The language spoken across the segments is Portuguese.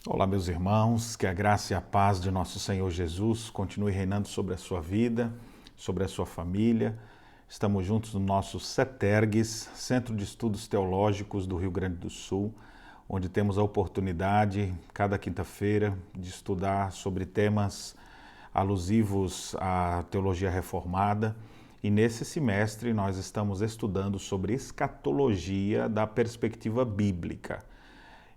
Olá, meus irmãos, que a graça e a paz de nosso Senhor Jesus continue reinando sobre a sua vida, sobre a sua família. Estamos juntos no nosso CETERGS, Centro de Estudos Teológicos do Rio Grande do Sul, onde temos a oportunidade, cada quinta-feira, de estudar sobre temas alusivos à teologia reformada. E nesse semestre nós estamos estudando sobre escatologia da perspectiva bíblica.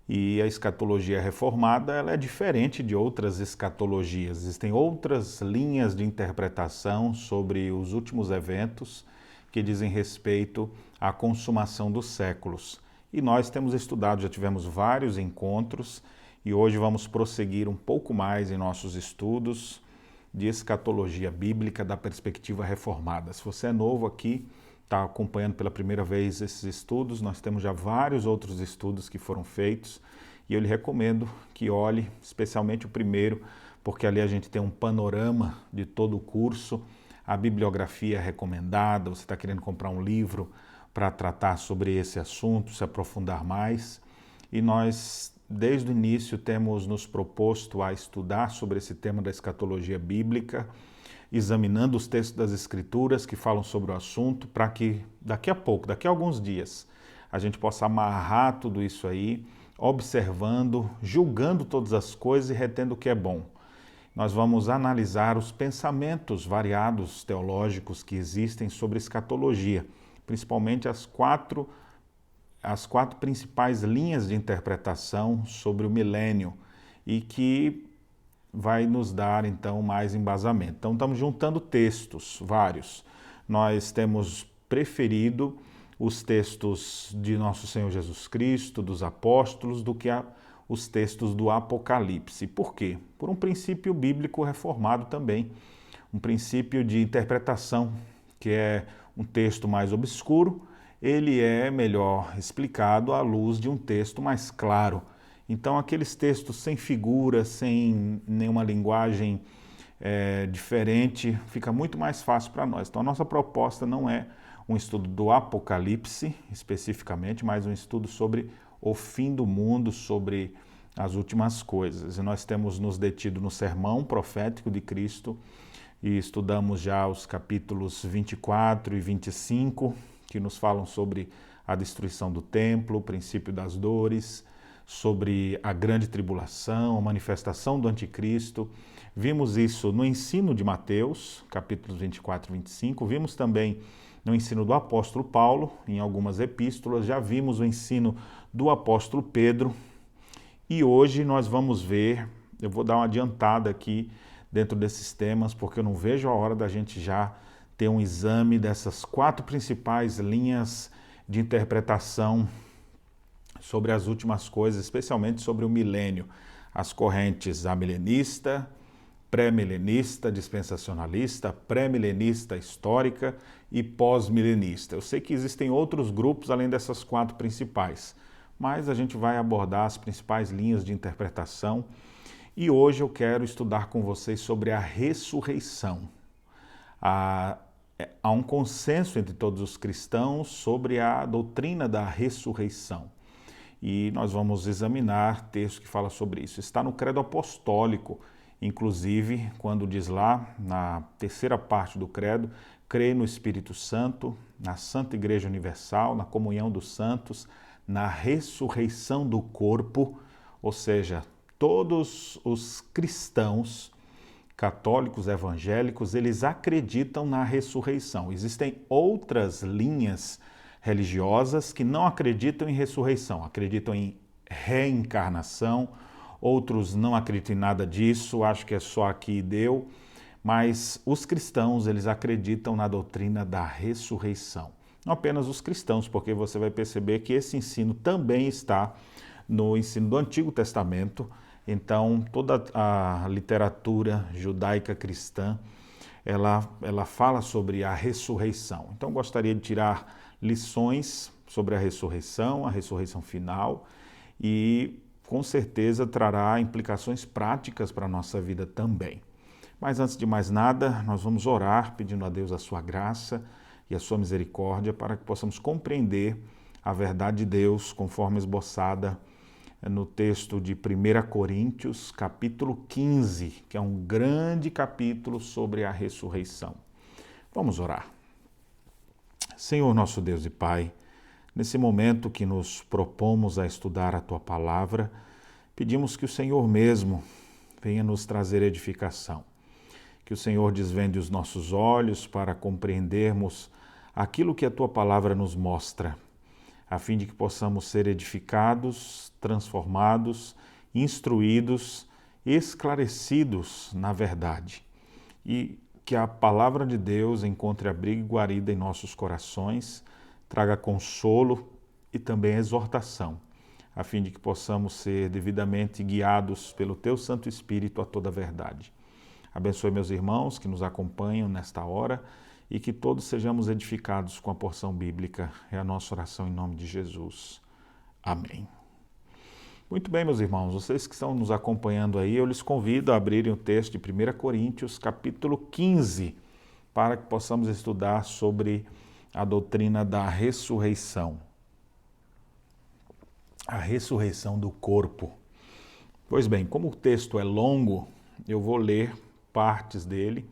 E a escatologia reformada ela é diferente de outras escatologias. Existem outras linhas de interpretação sobre os últimos eventos que dizem respeito à consumação dos séculos. E nós temos estudado, já tivemos vários encontros e hoje vamos prosseguir um pouco mais em nossos estudos de escatologia bíblica da perspectiva reformada. Se você é novo aqui, está acompanhando pela primeira vez esses estudos, nós temos já vários outros estudos que foram feitos e eu lhe recomendo que olhe especialmente o primeiro, porque ali a gente tem um panorama de todo o curso, a bibliografia recomendada, você está querendo comprar um livro para tratar sobre esse assunto, se aprofundar mais, e nós desde o início temos nos proposto a estudar sobre esse tema da escatologia bíblica, examinando os textos das Escrituras que falam sobre o assunto, para que daqui a pouco, daqui a alguns dias, a gente possa amarrar tudo isso aí, observando, julgando todas as coisas e retendo o que é bom. Nós vamos analisar os pensamentos variados teológicos que existem sobre escatologia, principalmente as quatro principais linhas de interpretação sobre o milênio e que vai nos dar, então, mais embasamento. Então, estamos juntando textos, vários. Nós temos preferido os textos de nosso Senhor Jesus Cristo, dos apóstolos, do que os textos do Apocalipse. Por quê? Por um princípio bíblico reformado também, um princípio de interpretação, que é um texto mais obscuro, ele é melhor explicado à luz de um texto mais claro. Então, aqueles textos sem figuras, sem nenhuma linguagem diferente, fica muito mais fácil para nós. Então, a nossa proposta não é um estudo do Apocalipse, especificamente, mas um estudo sobre o fim do mundo, sobre as últimas coisas. E nós temos nos detido no sermão profético de Cristo e estudamos já os capítulos 24 e 25, que nos falam sobre a destruição do templo, o princípio das dores, sobre a grande tribulação, a manifestação do anticristo. Vimos isso no ensino de Mateus, capítulos 24 e 25. Vimos também no ensino do apóstolo Paulo, em algumas epístolas. Já vimos o ensino do apóstolo Pedro. E hoje nós vamos ver, eu vou dar uma adiantada aqui dentro desses temas, porque eu não vejo a hora da gente já ter um exame dessas quatro principais linhas de interpretação sobre as últimas coisas, especialmente sobre o milênio, as correntes amilenista, pré-milenista, dispensacionalista, pré-milenista histórica e pós-milenista. Eu sei que existem outros grupos além dessas quatro principais, mas a gente vai abordar as principais linhas de interpretação e hoje eu quero estudar com vocês sobre a ressurreição. Há um consenso entre todos os cristãos sobre a doutrina da ressurreição. E nós vamos examinar texto que fala sobre isso. Está no Credo Apostólico, inclusive, quando diz lá, na terceira parte do Credo, crê no Espírito Santo, na Santa Igreja Universal, na comunhão dos santos, na ressurreição do corpo, ou seja, todos os cristãos católicos, evangélicos, eles acreditam na ressurreição. Existem outras linhas religiosas que não acreditam em ressurreição, acreditam em reencarnação, outros não acreditam em nada disso, acho que é só aqui e deu, mas os cristãos, eles acreditam na doutrina da ressurreição. Não apenas os cristãos, porque você vai perceber que esse ensino também está no ensino do Antigo Testamento. Então, toda a literatura judaica cristã, ela fala sobre a ressurreição. Então, gostaria de tirar lições sobre a ressurreição final, e com certeza trará implicações práticas para a nossa vida também. Mas antes de mais nada, nós vamos orar pedindo a Deus a sua graça e a sua misericórdia para que possamos compreender a verdade de Deus conforme esboçada no texto de 1 Coríntios, capítulo 15, que é um grande capítulo sobre a ressurreição. Vamos orar. Senhor, nosso Deus e Pai, nesse momento que nos propomos a estudar a Tua Palavra, pedimos que o Senhor mesmo venha nos trazer edificação. Que o Senhor desvende os nossos olhos para compreendermos aquilo que a Tua Palavra nos mostra, a fim de que possamos ser edificados, transformados, instruídos, esclarecidos na verdade. E que a Palavra de Deus encontre abrigo e guarida em nossos corações, traga consolo e também exortação, a fim de que possamos ser devidamente guiados pelo Teu Santo Espírito a toda a verdade. Abençoe meus irmãos que nos acompanham nesta hora e que todos sejamos edificados com a porção bíblica. É a nossa oração em nome de Jesus. Amém. Muito bem, meus irmãos, vocês que estão nos acompanhando aí, eu lhes convido a abrirem o texto de 1 Coríntios, capítulo 15, para que possamos estudar sobre a doutrina da ressurreição. A ressurreição do corpo. Pois bem, como o texto é longo, eu vou ler partes dele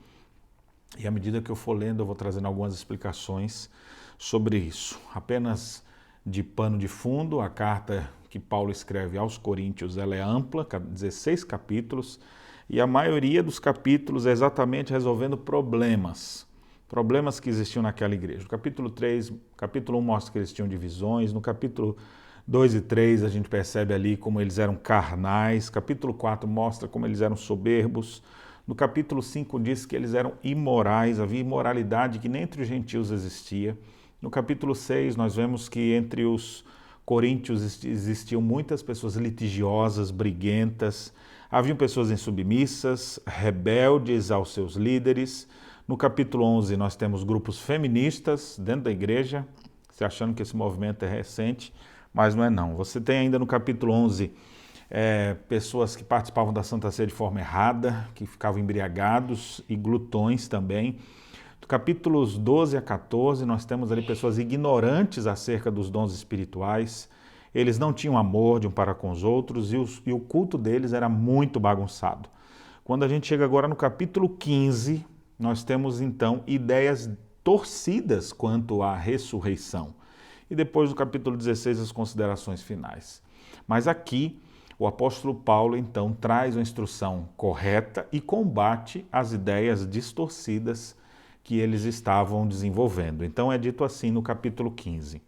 e à medida que eu for lendo eu vou trazendo algumas explicações sobre isso. Apenas de pano de fundo, a carta que Paulo escreve aos Coríntios, ela é ampla, 16 capítulos, e a maioria dos capítulos é exatamente resolvendo problemas que existiam naquela igreja. No capítulo 1 mostra que eles tinham divisões, no capítulo 2 e 3 a gente percebe ali como eles eram carnais, capítulo 4 mostra como eles eram soberbos, no capítulo 5 diz que eles eram imorais, havia imoralidade que nem entre os gentios existia. No capítulo 6 nós vemos que entre os coríntios existiam muitas pessoas litigiosas, briguentas, haviam pessoas insubmissas, rebeldes aos seus líderes. No capítulo 11 nós temos grupos feministas dentro da igreja, você achando que esse movimento é recente, mas não é não. Você tem ainda no capítulo 11 pessoas que participavam da Santa Ceia de forma errada, que ficavam embriagados e glutões também. Do capítulos 12 a 14, nós temos ali pessoas ignorantes acerca dos dons espirituais. Eles não tinham amor de um para com os outros e o culto deles era muito bagunçado. Quando a gente chega agora no capítulo 15, nós temos então ideias torcidas quanto à ressurreição. E depois do capítulo 16, as considerações finais. Mas aqui, o apóstolo Paulo então traz uma instrução correta e combate as ideias distorcidas que eles estavam desenvolvendo. Então é dito assim no capítulo 15.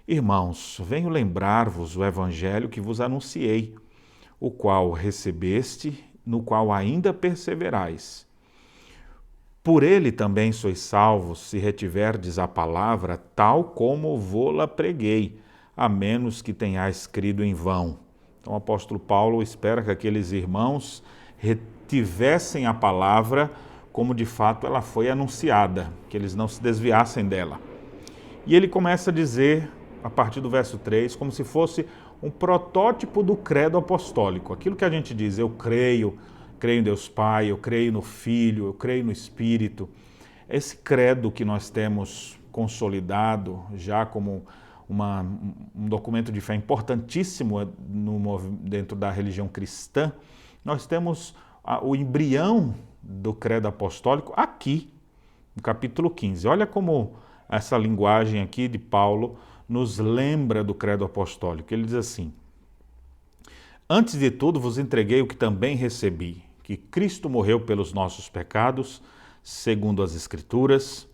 Irmãos, venho lembrar-vos o evangelho que vos anunciei, o qual recebeste, no qual ainda perseverais. Por ele também sois salvos, se retiverdes a palavra, tal como vô-la preguei, a menos que tenhais crido em vão. Então o apóstolo Paulo espera que aqueles irmãos retivessem a palavra como de fato ela foi anunciada, que eles não se desviassem dela. E ele começa a dizer, a partir do verso 3, como se fosse um protótipo do credo apostólico. Aquilo que a gente diz, eu creio em Deus Pai, eu creio no Filho, eu creio no Espírito. Esse credo que nós temos consolidado já como um documento de fé importantíssimo dentro da religião cristã, nós temos o embrião do credo apostólico aqui, no capítulo 15. Olha como essa linguagem aqui de Paulo nos lembra do credo apostólico. Ele diz assim: antes de tudo vos entreguei o que também recebi, que Cristo morreu pelos nossos pecados, segundo as Escrituras,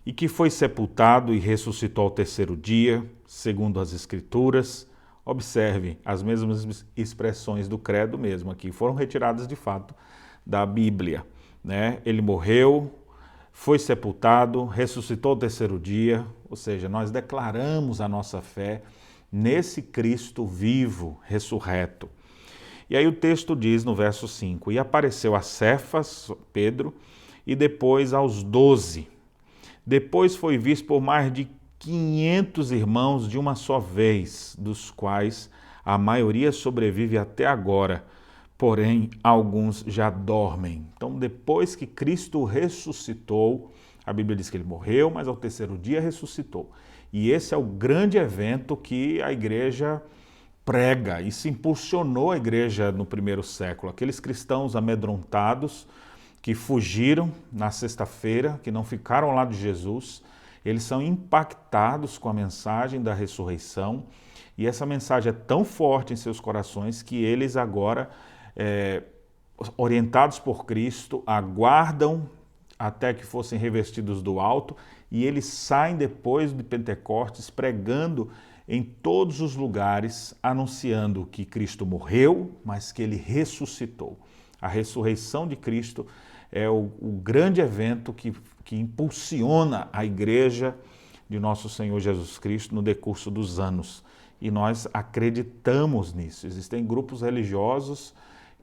e que foi sepultado e ressuscitou ao terceiro dia, segundo as Escrituras. Observe, as mesmas expressões do credo mesmo aqui, foram retiradas de fato da Bíblia, né? Ele morreu, foi sepultado, ressuscitou ao terceiro dia, ou seja, nós declaramos a nossa fé nesse Cristo vivo, ressurreto. E aí o texto diz no verso 5, e apareceu a Cefas, Pedro, e depois aos 12. Depois foi visto por mais de 500 irmãos de uma só vez, dos quais a maioria sobrevive até agora, porém alguns já dormem. Então, depois que Cristo ressuscitou, a Bíblia diz que ele morreu, mas ao terceiro dia ressuscitou. E esse é o grande evento que a igreja prega. Isso impulsionou a igreja no primeiro século. Aqueles cristãos amedrontados que fugiram na sexta-feira, que não ficaram ao lado de Jesus, eles são impactados com a mensagem da ressurreição, e essa mensagem é tão forte em seus corações que eles agora, orientados por Cristo, aguardam até que fossem revestidos do alto, e eles saem depois de Pentecostes pregando em todos os lugares, anunciando que Cristo morreu, mas que ele ressuscitou. A ressurreição de Cristo é o grande evento que impulsiona a igreja de nosso Senhor Jesus Cristo no decurso dos anos. E nós acreditamos nisso. Existem grupos religiosos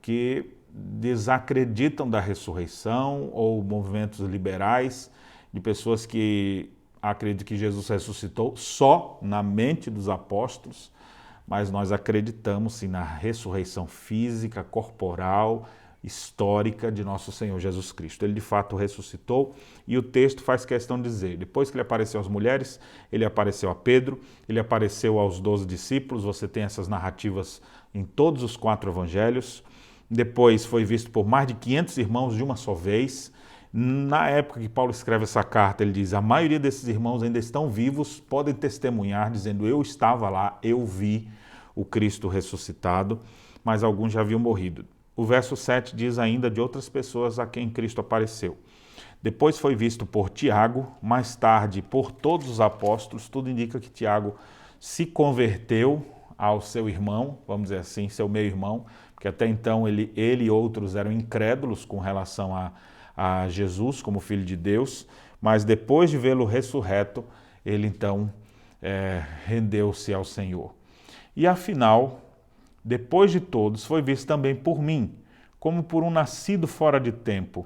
que desacreditam da ressurreição, ou movimentos liberais de pessoas que acreditam que Jesus ressuscitou só na mente dos apóstolos, mas nós acreditamos sim na ressurreição física, corporal, histórica de nosso Senhor Jesus Cristo. Ele de fato ressuscitou, e o texto faz questão de dizer, depois que ele apareceu às mulheres, ele apareceu a Pedro, ele apareceu aos 12 discípulos, você tem essas narrativas em todos os 4 evangelhos, depois foi visto por mais de 500 irmãos de uma só vez. Na época que Paulo escreve essa carta, ele diz, a maioria desses irmãos ainda estão vivos, podem testemunhar, dizendo, eu estava lá, eu vi o Cristo ressuscitado, mas alguns já haviam morrido. O verso 7 diz ainda de outras pessoas a quem Cristo apareceu. Depois foi visto por Tiago, mais tarde por todos os apóstolos. Tudo indica que Tiago se converteu ao seu irmão, vamos dizer assim, seu meio-irmão, porque até então ele e outros eram incrédulos com relação a Jesus como Filho de Deus, mas depois de vê-lo ressurreto, ele então rendeu-se ao Senhor. E afinal, depois de todos, foi visto também por mim, como por um nascido fora de tempo,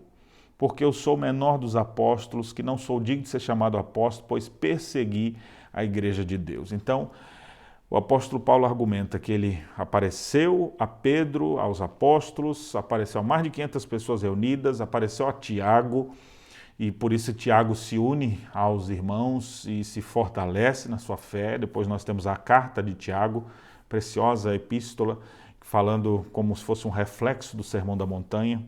porque eu sou o menor dos apóstolos, que não sou digno de ser chamado apóstolo, pois persegui a igreja de Deus. Então, o apóstolo Paulo argumenta que ele apareceu a Pedro, aos apóstolos, apareceu a mais de 500 pessoas reunidas, apareceu a Tiago, e por isso Tiago se une aos irmãos e se fortalece na sua fé. Depois nós temos a carta de Tiago, preciosa epístola, falando como se fosse um reflexo do Sermão da Montanha.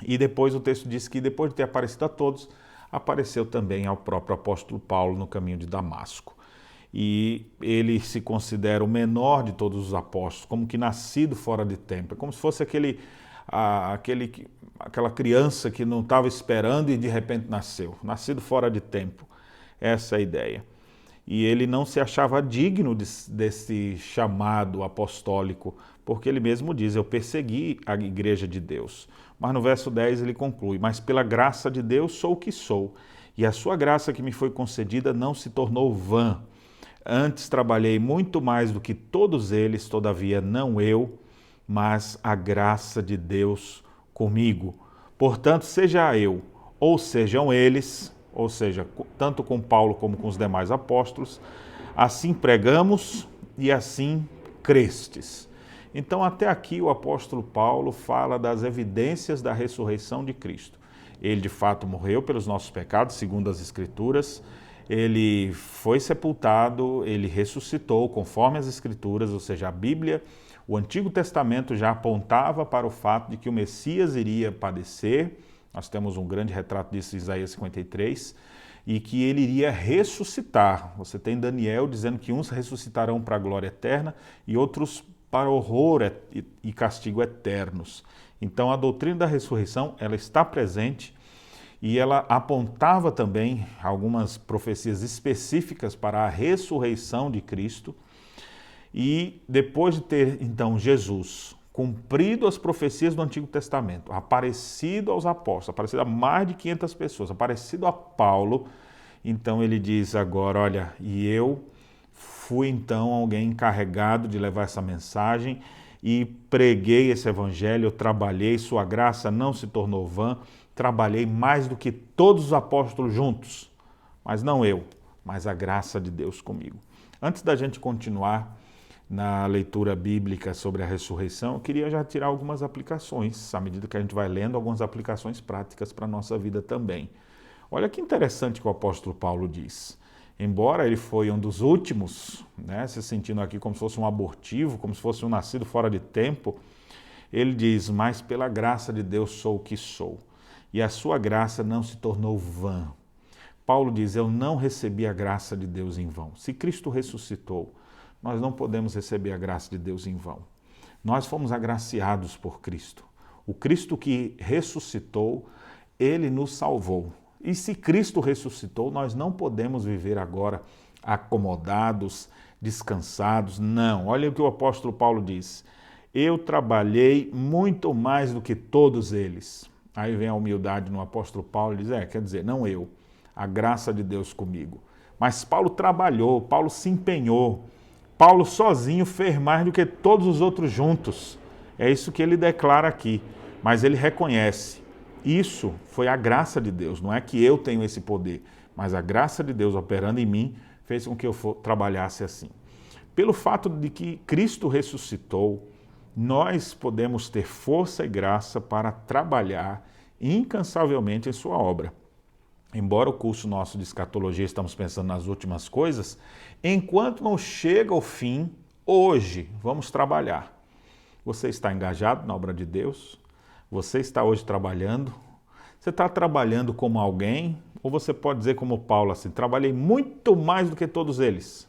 E depois o texto diz que depois de ter aparecido a todos, apareceu também ao próprio apóstolo Paulo no caminho de Damasco. E ele se considera o menor de todos os apóstolos, como que nascido fora de tempo. É como se fosse aquela criança que não estava esperando e de repente nasceu, nascido fora de tempo. Essa é a ideia. E ele não se achava digno desse chamado apostólico, porque ele mesmo diz, eu persegui a igreja de Deus. Mas no verso 10 ele conclui, mas pela graça de Deus sou o que sou, e a sua graça que me foi concedida não se tornou vã. Antes trabalhei muito mais do que todos eles, todavia não eu, mas a graça de Deus comigo. Portanto, seja eu, ou sejam eles, ou seja, tanto com Paulo como com os demais apóstolos, assim pregamos e assim crestes. Então, até aqui o apóstolo Paulo fala das evidências da ressurreição de Cristo. Ele de fato morreu pelos nossos pecados, segundo as Escrituras, ele foi sepultado, ele ressuscitou conforme as Escrituras, ou seja, a Bíblia, o Antigo Testamento já apontava para o fato de que o Messias iria padecer, nós temos um grande retrato disso em Isaías 53, e que ele iria ressuscitar. Você tem Daniel dizendo que uns ressuscitarão para a glória eterna e outros para horror e castigo eternos. Então a doutrina da ressurreição, ela está presente, e ela apontava também algumas profecias específicas para a ressurreição de Cristo. E depois de ter, então, Jesus cumprido as profecias do Antigo Testamento, aparecido aos apóstolos, aparecido a mais de 500 pessoas, aparecido a Paulo, então ele diz agora, olha, e eu fui então alguém encarregado de levar essa mensagem e preguei esse evangelho, eu trabalhei, sua graça não se tornou vã, trabalhei mais do que todos os apóstolos juntos, mas não eu, mas a graça de Deus comigo. Antes da gente continuar na leitura bíblica sobre a ressurreição, eu queria já tirar algumas aplicações, à medida que a gente vai lendo, algumas aplicações práticas para a nossa vida também. Olha que interessante que o apóstolo Paulo diz. Embora ele foi um dos últimos, né, se sentindo aqui como se fosse um abortivo, como se fosse um nascido fora de tempo, ele diz, mas pela graça de Deus sou o que sou, e a sua graça não se tornou vã. Paulo diz, eu não recebi a graça de Deus em vão. Se Cristo ressuscitou, nós não podemos receber a graça de Deus em vão. Nós fomos agraciados por Cristo. O Cristo que ressuscitou, ele nos salvou. E se Cristo ressuscitou, nós não podemos viver agora acomodados, descansados. Não. Olha o que o apóstolo Paulo diz. Eu trabalhei muito mais do que todos eles. Aí vem a humildade no apóstolo Paulo e diz, quer dizer, não eu, a graça de Deus comigo. Mas Paulo trabalhou, Paulo se empenhou. Paulo sozinho fez mais do que todos os outros juntos. É isso que ele declara aqui. Mas ele reconhece. Isso foi a graça de Deus. Não é que eu tenho esse poder, mas a graça de Deus operando em mim fez com que eu trabalhasse assim. Pelo fato de que Cristo ressuscitou, nós podemos ter força e graça para trabalhar incansavelmente em sua obra. Embora o curso nosso de escatologia estamos pensando nas últimas coisas, enquanto não chega o fim, hoje vamos trabalhar. Você está engajado na obra de Deus? Você está hoje trabalhando? Você está trabalhando como alguém? Ou você pode dizer como Paulo assim, trabalhei muito mais do que todos eles?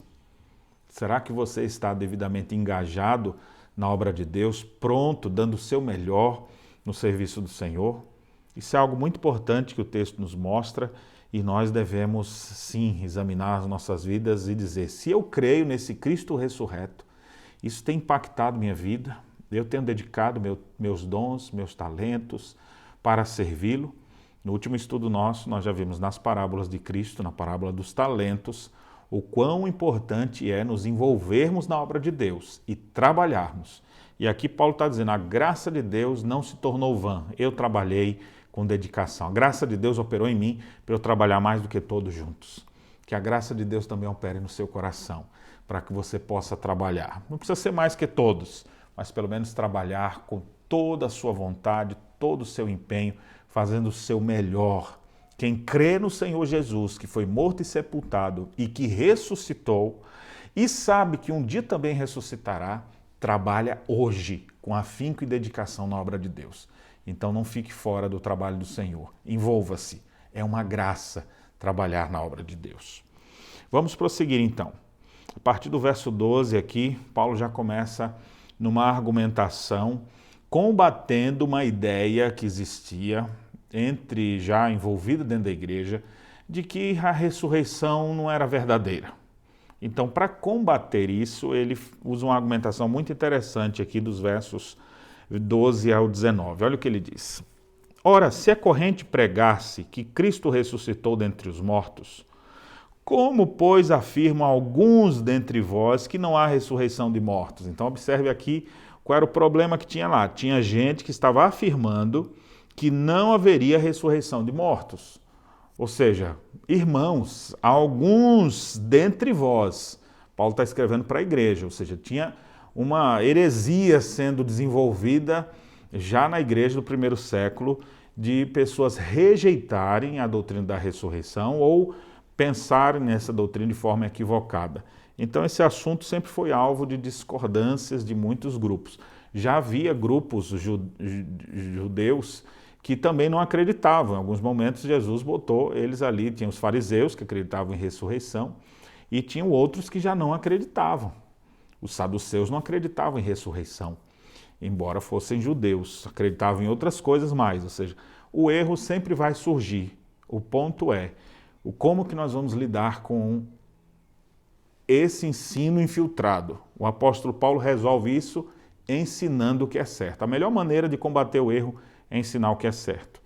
Será que você está devidamente engajado na obra de Deus, pronto, dando o seu melhor no serviço do Senhor? Isso é algo muito importante que o texto nos mostra e nós devemos, sim, examinar as nossas vidas e dizer, se eu creio nesse Cristo ressurreto, isso tem impactado minha vida, eu tenho dedicado meus dons, meus talentos para servi-lo. No último estudo nosso, nós já vimos nas parábolas de Cristo, na parábola dos talentos, o quão importante é nos envolvermos na obra de Deus e trabalharmos. E aqui Paulo está dizendo, a graça de Deus não se tornou vã, eu trabalhei com dedicação. A graça de Deus operou em mim para eu trabalhar mais do que todos juntos. Que a graça de Deus também opere no seu coração, para que você possa trabalhar. Não precisa ser mais que todos, mas pelo menos trabalhar com toda a sua vontade, todo o seu empenho, fazendo o seu melhor. Quem crê no Senhor Jesus, que foi morto e sepultado e que ressuscitou, e sabe que um dia também ressuscitará, trabalha hoje com afinco e dedicação na obra de Deus. Então não fique fora do trabalho do Senhor, envolva-se. É uma graça trabalhar na obra de Deus. Vamos prosseguir então. A partir do verso 12 aqui, Paulo já começa numa argumentação, combatendo uma ideia que existia já envolvida dentro da igreja, de que a ressurreição não era verdadeira. Então, para combater isso, ele usa uma argumentação muito interessante aqui dos versos 12 ao 19. Olha o que ele diz. Ora, se é corrente pregar-se que Cristo ressuscitou dentre os mortos, como, pois, afirmam alguns dentre vós que não há ressurreição de mortos? Então, observe aqui qual era o problema que tinha lá. Tinha gente que estava afirmando que não haveria ressurreição de mortos. Ou seja, irmãos, alguns dentre vós, Paulo está escrevendo para a igreja, ou seja, tinha uma heresia sendo desenvolvida já na igreja do primeiro século, de pessoas rejeitarem a doutrina da ressurreição ou pensarem nessa doutrina de forma equivocada. Então esse assunto sempre foi alvo de discordâncias de muitos grupos. Já havia grupos judeus que também não acreditavam. Em alguns momentos Jesus botou eles ali, tinha os fariseus que acreditavam em ressurreição e tinham outros que já não acreditavam. Os saduceus não acreditavam em ressurreição, embora fossem judeus, acreditavam em outras coisas mais, ou seja, o erro sempre vai surgir. O ponto é, como que nós vamos lidar com esse ensino infiltrado? O apóstolo Paulo resolve isso ensinando o que é certo. A melhor maneira de combater o erro é ensinar o que é certo.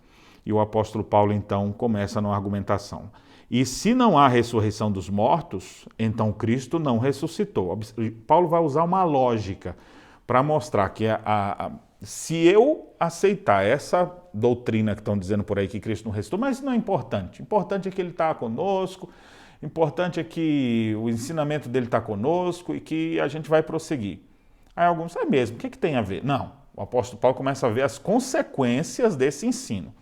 E o apóstolo Paulo, então, começa na argumentação. E se não há ressurreição dos mortos, então Cristo não ressuscitou. Paulo vai usar uma lógica para mostrar que se eu aceitar essa doutrina que estão dizendo por aí que Cristo não ressuscitou, mas isso não é importante. O importante é que ele está conosco, o importante é que o ensinamento dele está conosco e que a gente vai prosseguir. Aí alguns, é mesmo, o que tem a ver? Não, o apóstolo Paulo começa a ver as consequências desse ensino.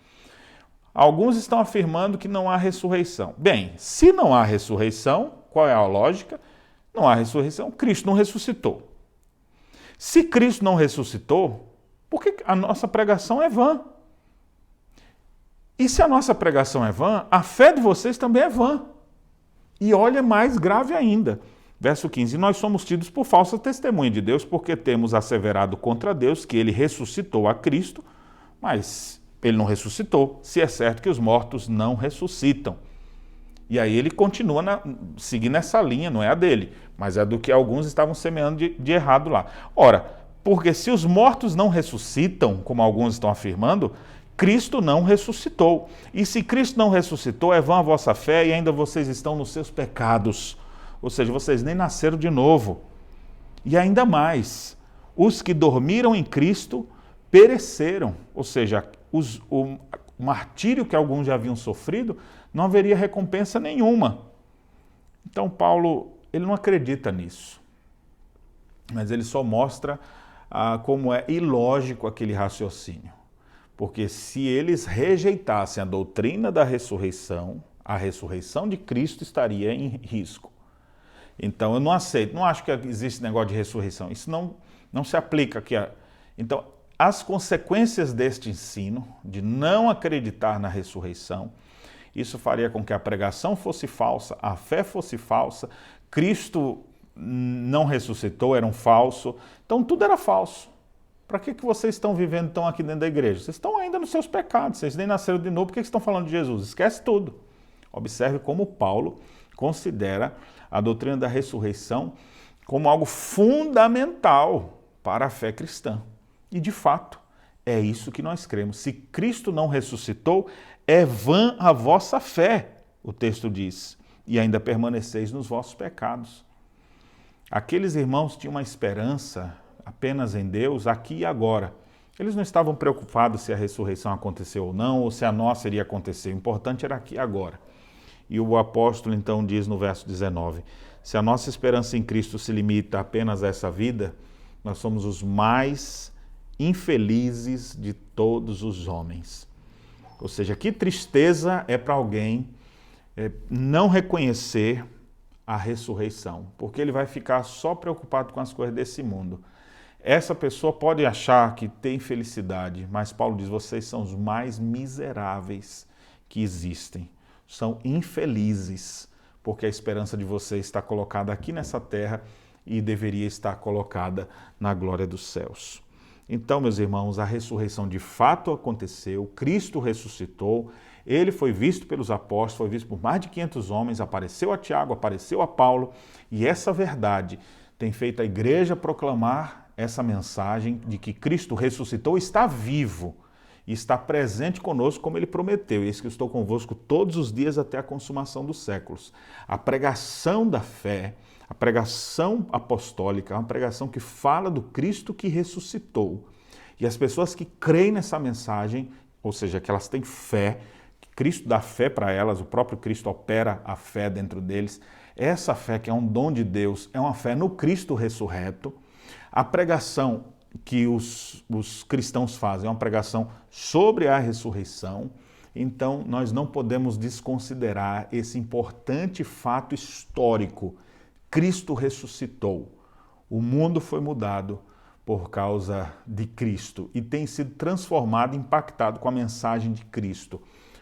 Alguns estão afirmando que não há ressurreição. Bem, se não há ressurreição, qual é a lógica? Não há ressurreição, Cristo não ressuscitou. Se Cristo não ressuscitou, por que a nossa pregação é vã? E se a nossa pregação é vã, a fé de vocês também é vã. E olha, mais grave ainda. Verso 15, nós somos tidos por falsa testemunha de Deus, porque temos asseverado contra Deus que ele ressuscitou a Cristo, mas ele não ressuscitou, se é certo que os mortos não ressuscitam. E aí ele continua seguindo essa linha, não é a dele, mas é do que alguns estavam semeando de errado lá. Ora, porque se os mortos não ressuscitam, como alguns estão afirmando, Cristo não ressuscitou. E se Cristo não ressuscitou, é vã a vossa fé e ainda vocês estão nos seus pecados. Ou seja, vocês nem nasceram de novo. E ainda mais, os que dormiram em Cristo pereceram. Ou seja, o martírio que alguns já haviam sofrido, não haveria recompensa nenhuma. Então Paulo, ele não acredita nisso. Mas ele só mostra como é ilógico aquele raciocínio. Porque se eles rejeitassem a doutrina da ressurreição, a ressurreição de Cristo estaria em risco. Então eu não aceito, não acho que existe negócio de ressurreição. Isso não se aplica aqui. Então, as consequências deste ensino, de não acreditar na ressurreição, isso faria com que a pregação fosse falsa, a fé fosse falsa, Cristo não ressuscitou, era um falso. Então tudo era falso. Para que vocês estão vivendo então aqui dentro da igreja? Vocês estão ainda nos seus pecados, vocês nem nasceram de novo, por que vocês estão falando de Jesus? Esquece tudo. Observe como Paulo considera a doutrina da ressurreição como algo fundamental para a fé cristã. E de fato, é isso que nós cremos. Se Cristo não ressuscitou, é vã a vossa fé, o texto diz, e ainda permaneceis nos vossos pecados. Aqueles irmãos tinham uma esperança apenas em Deus, aqui e agora. Eles não estavam preocupados se a ressurreição aconteceu ou não, ou se a nossa iria acontecer. O importante era aqui e agora. E o apóstolo então diz no verso 19, se a nossa esperança em Cristo se limita apenas a essa vida, nós somos os mais infelizes de todos os homens. Ou seja, que tristeza é para alguém não reconhecer a ressurreição, porque ele vai ficar só preocupado com as coisas desse mundo. Essa pessoa pode achar que tem felicidade, mas Paulo diz, vocês são os mais miseráveis que existem. São infelizes, porque a esperança de vocês está colocada aqui nessa terra e deveria estar colocada na glória dos céus. Então, meus irmãos, a ressurreição de fato aconteceu, Cristo ressuscitou, ele foi visto pelos apóstolos, foi visto por mais de 500 homens, apareceu a Tiago, apareceu a Paulo, e essa verdade tem feito a igreja proclamar essa mensagem de que Cristo ressuscitou, está vivo e está presente conosco como ele prometeu. Eis que eu estou convosco todos os dias até a consumação dos séculos. A pregação da fé, a pregação apostólica, é uma pregação que fala do Cristo que ressuscitou. E as pessoas que creem nessa mensagem, ou seja, que elas têm fé, que Cristo dá fé para elas, o próprio Cristo opera a fé dentro deles, essa fé que é um dom de Deus, é uma fé no Cristo ressurreto. A pregação que os cristãos fazem é uma pregação sobre a ressurreição, então nós não podemos desconsiderar esse importante fato histórico. Cristo ressuscitou, o mundo foi mudado por causa de Cristo e tem sido transformado, impactado com a mensagem de Cristo,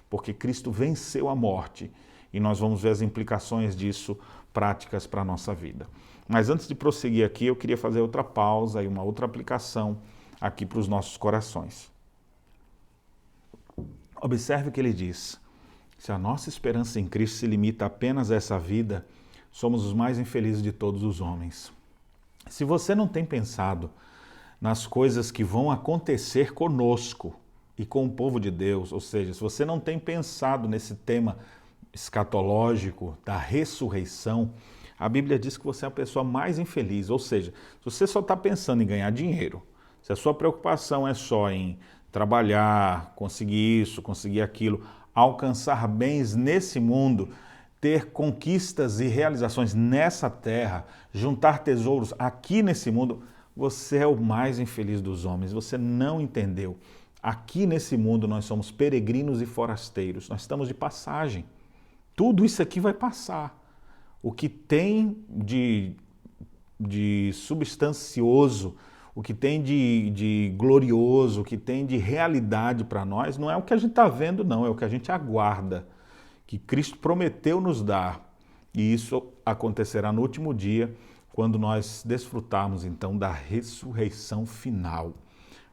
porque Cristo venceu a morte e nós vamos ver as implicações disso práticas para a nossa vida. Mas antes de prosseguir aqui, eu queria fazer outra pausa e uma outra aplicação aqui para os nossos corações. Observe o que ele diz. Se a nossa esperança em Cristo se limita apenas a essa vida, somos os mais infelizes de todos os homens. Se você não tem pensado nas coisas que vão acontecer conosco e com o povo de Deus, ou seja, se você não tem pensado nesse tema escatológico da ressurreição, a Bíblia diz que você é a pessoa mais infeliz, ou seja, se você só está pensando em ganhar dinheiro, se a sua preocupação é só em trabalhar, conseguir isso, conseguir aquilo, alcançar bens nesse mundo, ter conquistas e realizações nessa terra, juntar tesouros aqui nesse mundo, você é o mais infeliz dos homens, você não entendeu Aqui nesse mundo nós somos peregrinos e forasteiros, nós estamos de passagem. Tudo isso aqui vai passar. O que tem de substancioso, o que tem de glorioso, o que tem de realidade para nós, não é o que a gente está vendo, não, é o que a gente aguarda, que Cristo prometeu nos dar. E isso acontecerá no último dia, quando nós desfrutarmos então da ressurreição final.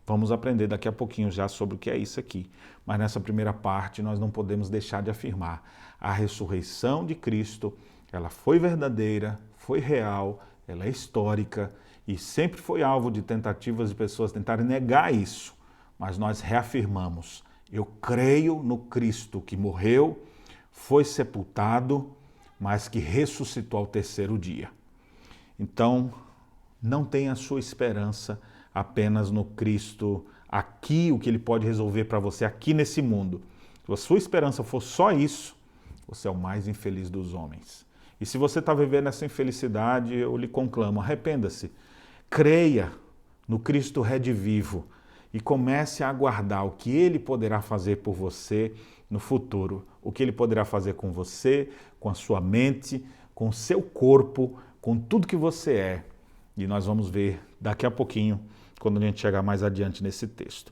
Vamos aprender daqui a pouquinho já sobre o que é isso aqui. Mas nessa primeira parte nós não podemos deixar de afirmar: a ressurreição de Cristo, ela foi verdadeira, foi real, ela é histórica e sempre foi alvo de tentativas de pessoas tentarem negar isso. Mas nós reafirmamos: eu creio no Cristo que morreu, foi sepultado, mas que ressuscitou ao terceiro dia. Então, não tenha a sua esperança apenas no Cristo aqui, o que Ele pode resolver para você aqui nesse mundo. Se a sua esperança for só isso, você é o mais infeliz dos homens. E se você está vivendo essa infelicidade, eu lhe conclamo, arrependa-se. Creia no Cristo redivivo e comece a aguardar o que Ele poderá fazer por você no futuro. O que Ele poderá fazer com você, com a sua mente, com o seu corpo, com tudo que você é. E nós vamos ver daqui a pouquinho, quando a gente chegar mais adiante nesse texto.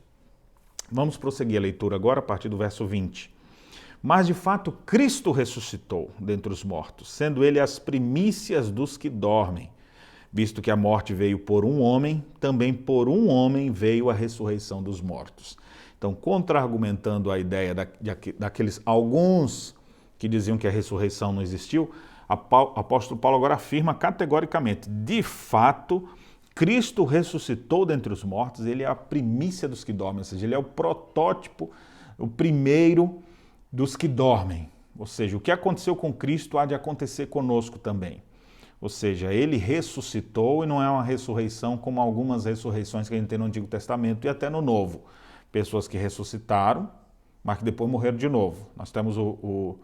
Vamos prosseguir a leitura agora, a partir do verso 20. Mas de fato Cristo ressuscitou dentre os mortos, sendo Ele as primícias dos que dormem. Visto que a morte veio por um homem, também por um homem veio a ressurreição dos mortos. Então, contra-argumentando a ideia daqueles alguns que diziam que a ressurreição não existiu, o apóstolo Paulo agora afirma categoricamente: de fato, Cristo ressuscitou dentre os mortos, Ele é a primícia dos que dormem, ou seja, Ele é o protótipo, o primeiro dos que dormem. Ou seja, o que aconteceu com Cristo há de acontecer conosco também. Ou seja, Ele ressuscitou e não é uma ressurreição como algumas ressurreições que a gente tem no Antigo Testamento e até no Novo. Pessoas que ressuscitaram, mas que depois morreram de novo. Nós temos o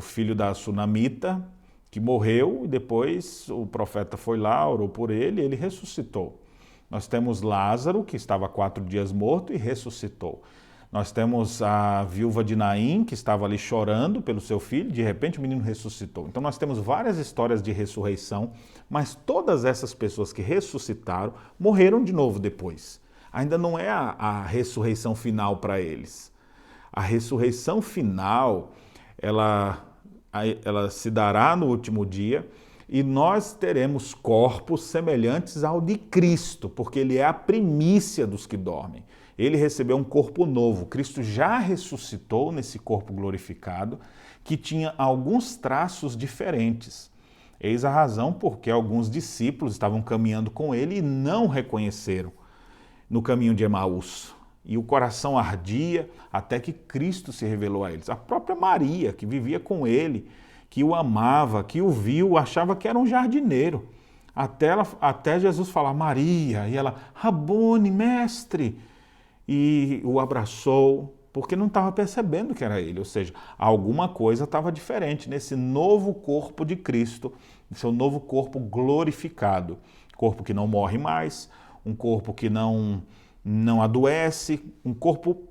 filho da Sunamita, que morreu e depois o profeta foi lá, orou por ele e ele ressuscitou. Nós temos Lázaro, que estava 4 dias morto e ressuscitou. Nós temos a viúva de Naim, que estava ali chorando pelo seu filho, de repente o menino ressuscitou. Então nós temos várias histórias de ressurreição, mas todas essas pessoas que ressuscitaram morreram de novo depois. Ainda não é a ressurreição final para eles. A ressurreição final, ela se dará no último dia e nós teremos corpos semelhantes ao de Cristo, porque Ele é a primícia dos que dormem. Ele recebeu um corpo novo. Cristo já ressuscitou nesse corpo glorificado, que tinha alguns traços diferentes. Eis a razão porque alguns discípulos estavam caminhando com Ele e não reconheceram no caminho de Emaús. E o coração ardia até que Cristo se revelou a eles. A própria Maria, que vivia com Ele, que o amava, que o viu, achava que era um jardineiro. Até Jesus falar, Maria, e ela, Rabone, mestre, e o abraçou, porque não estava percebendo que era ele. Ou seja, alguma coisa estava diferente nesse novo corpo de Cristo, seu novo corpo glorificado. Corpo que não morre mais, um corpo que não adoece, um corpo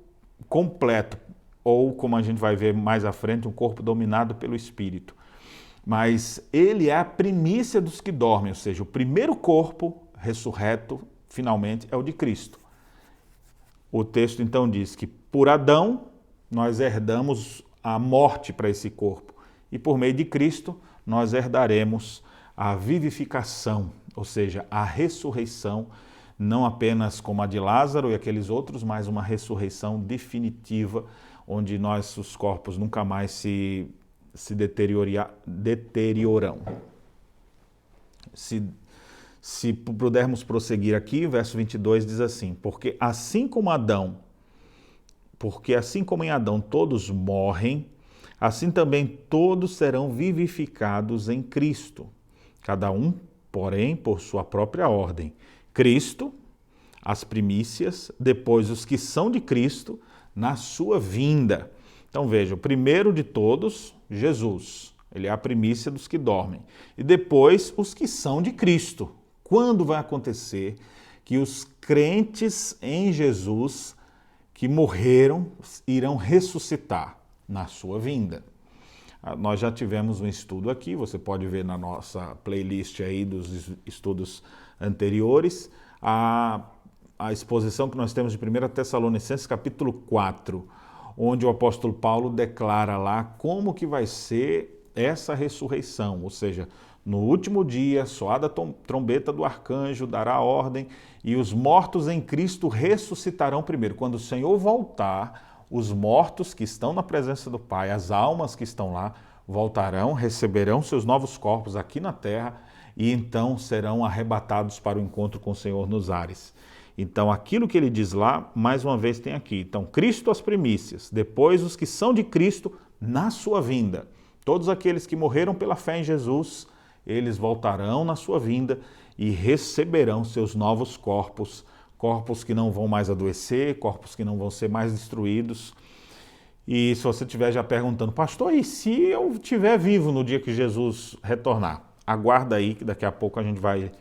completo, ou como a gente vai ver mais à frente, um corpo dominado pelo Espírito. Mas ele é a primícia dos que dormem, ou seja, o primeiro corpo ressurreto, finalmente, é o de Cristo. O texto então diz que por Adão nós herdamos a morte para esse corpo e por meio de Cristo nós herdaremos a vivificação, ou seja, a ressurreição, não apenas como a de Lázaro e aqueles outros, mas uma ressurreição definitiva, onde nossos corpos nunca mais se deteriorarão. Se pudermos prosseguir aqui, o verso 22 diz assim, porque assim como em Adão todos morrem, assim também todos serão vivificados em Cristo, cada um, porém, por sua própria ordem. Cristo, as primícias, depois os que são de Cristo, na sua vinda. Então veja, o primeiro de todos, Jesus, ele é a primícia dos que dormem. E depois os que são de Cristo. Quando vai acontecer que os crentes em Jesus, que morreram irão ressuscitar na sua vinda. Nós já tivemos um estudo aqui, você pode ver na nossa playlist aí dos estudos anteriores, a exposição que nós temos de 1 Tessalonicenses capítulo 4, onde o apóstolo Paulo declara lá como que vai ser essa ressurreição, ou seja, no último dia, soada a trombeta do arcanjo, dará a ordem, e os mortos em Cristo ressuscitarão primeiro. Quando o Senhor voltar, os mortos que estão na presença do Pai, as almas que estão lá, voltarão, receberão seus novos corpos aqui na terra e então serão arrebatados para o encontro com o Senhor nos ares. Então, aquilo que ele diz lá, mais uma vez tem aqui. Então, Cristo as primícias, depois os que são de Cristo na sua vinda. Todos aqueles que morreram pela fé em Jesus, eles voltarão na sua vinda e receberão seus novos corpos, corpos que não vão mais adoecer, corpos que não vão ser mais destruídos. E se você estiver já perguntando, pastor, e se eu estiver vivo no dia que Jesus retornar? Aguarda aí que daqui a pouco a gente vai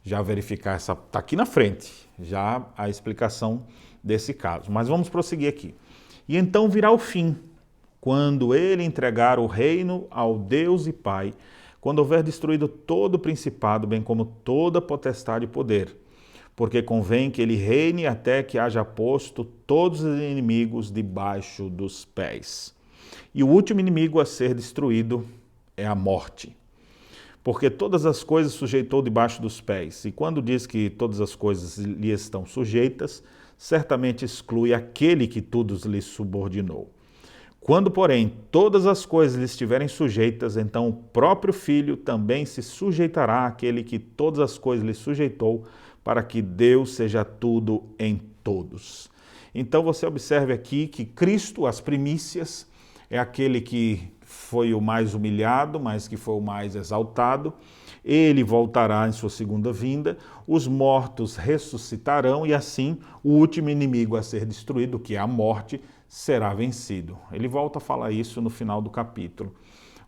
já verificar essa, está aqui na frente, já a explicação desse caso. Mas vamos prosseguir aqui. E então virá o fim, quando ele entregar o reino ao Deus e Pai, quando houver destruído todo o principado, bem como toda potestade e poder, porque convém que ele reine até que haja posto todos os inimigos debaixo dos pés. E o último inimigo a ser destruído é a morte. Porque todas as coisas sujeitou debaixo dos pés. E quando diz que todas as coisas lhe estão sujeitas, certamente exclui aquele que tudo lhe subordinou. Quando, porém, todas as coisas lhe estiverem sujeitas, então o próprio Filho também se sujeitará àquele que todas as coisas lhe sujeitou, para que Deus seja tudo em todos. Então você observe aqui que Cristo, as primícias, é aquele que foi o mais humilhado, mas que foi o mais exaltado. Ele voltará em sua segunda vinda, os mortos ressuscitarão e assim o último inimigo a ser destruído, que é a morte, será vencido. Ele volta a falar isso no final do capítulo.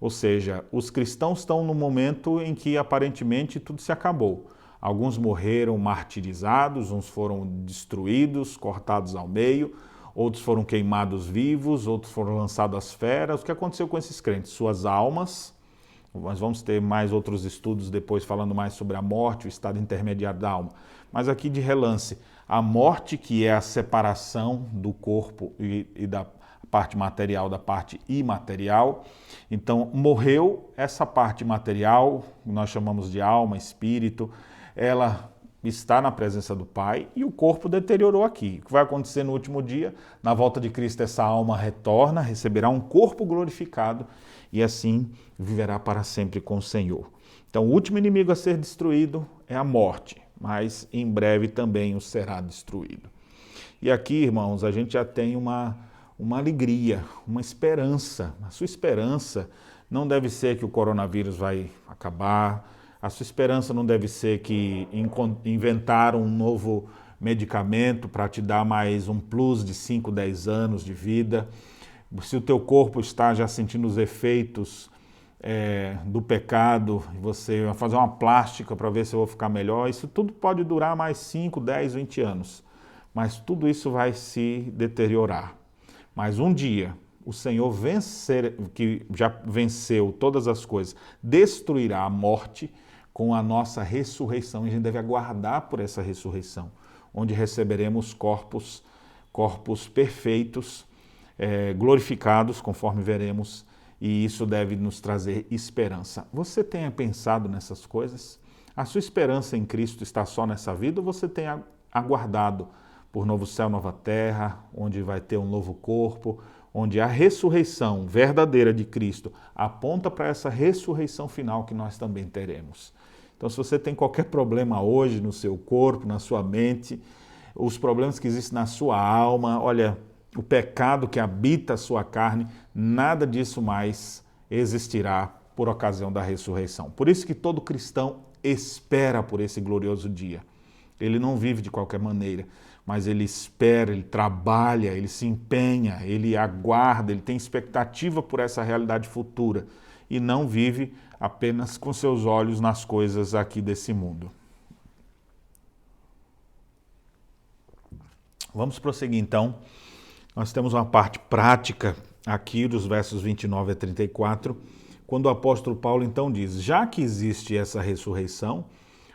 Ou seja, os cristãos estão no momento em que aparentemente tudo se acabou. Alguns morreram martirizados, uns foram destruídos, cortados ao meio, outros foram queimados vivos, outros foram lançados às feras. O que aconteceu com esses crentes? Suas almas, nós vamos ter mais outros estudos depois falando mais sobre a morte, o estado intermediário da alma. Mas aqui de relance, a morte, que é a separação do corpo e da parte material da parte imaterial. Então, morreu essa parte material, nós chamamos de alma, espírito, ela está na presença do Pai e o corpo deteriorou aqui. O que vai acontecer no último dia? Na volta de Cristo, essa alma retorna, receberá um corpo glorificado e assim viverá para sempre com o Senhor. Então, o último inimigo a ser destruído é a morte, mas em breve também o será destruído. E aqui, irmãos, a gente já tem uma alegria, uma esperança. A sua esperança não deve ser que o coronavírus vai acabar. A sua esperança não deve ser que inventaram um novo medicamento para te dar mais um plus de 5, 10 anos de vida. Se o teu corpo está já sentindo os efeitos do pecado, você vai fazer uma plástica para ver se eu vou ficar melhor, isso tudo pode durar mais 5, 10, 20 anos. Mas tudo isso vai se deteriorar. Mas um dia, o Senhor que já venceu todas as coisas, destruirá a morte com a nossa ressurreição. E a gente deve aguardar por essa ressurreição, onde receberemos corpos perfeitos, glorificados, conforme veremos, e isso deve nos trazer esperança. Você tenha pensado nessas coisas? A sua esperança em Cristo está só nessa vida ou você tem aguardado por novo céu, nova terra, onde vai ter um novo corpo, onde a ressurreição verdadeira de Cristo aponta para essa ressurreição final que nós também teremos? Então, se você tem qualquer problema hoje no seu corpo, na sua mente, os problemas que existem na sua alma, olha, o pecado que habita a sua carne, nada disso mais existirá por ocasião da ressurreição. Por isso que todo cristão espera por esse glorioso dia. Ele não vive de qualquer maneira, mas ele espera, ele trabalha, ele se empenha, ele aguarda, ele tem expectativa por essa realidade futura e não vive apenas com seus olhos nas coisas aqui desse mundo. Vamos prosseguir então Nós temos uma parte prática aqui dos versos 29 a 34, quando o apóstolo Paulo então diz, já que existe essa ressurreição,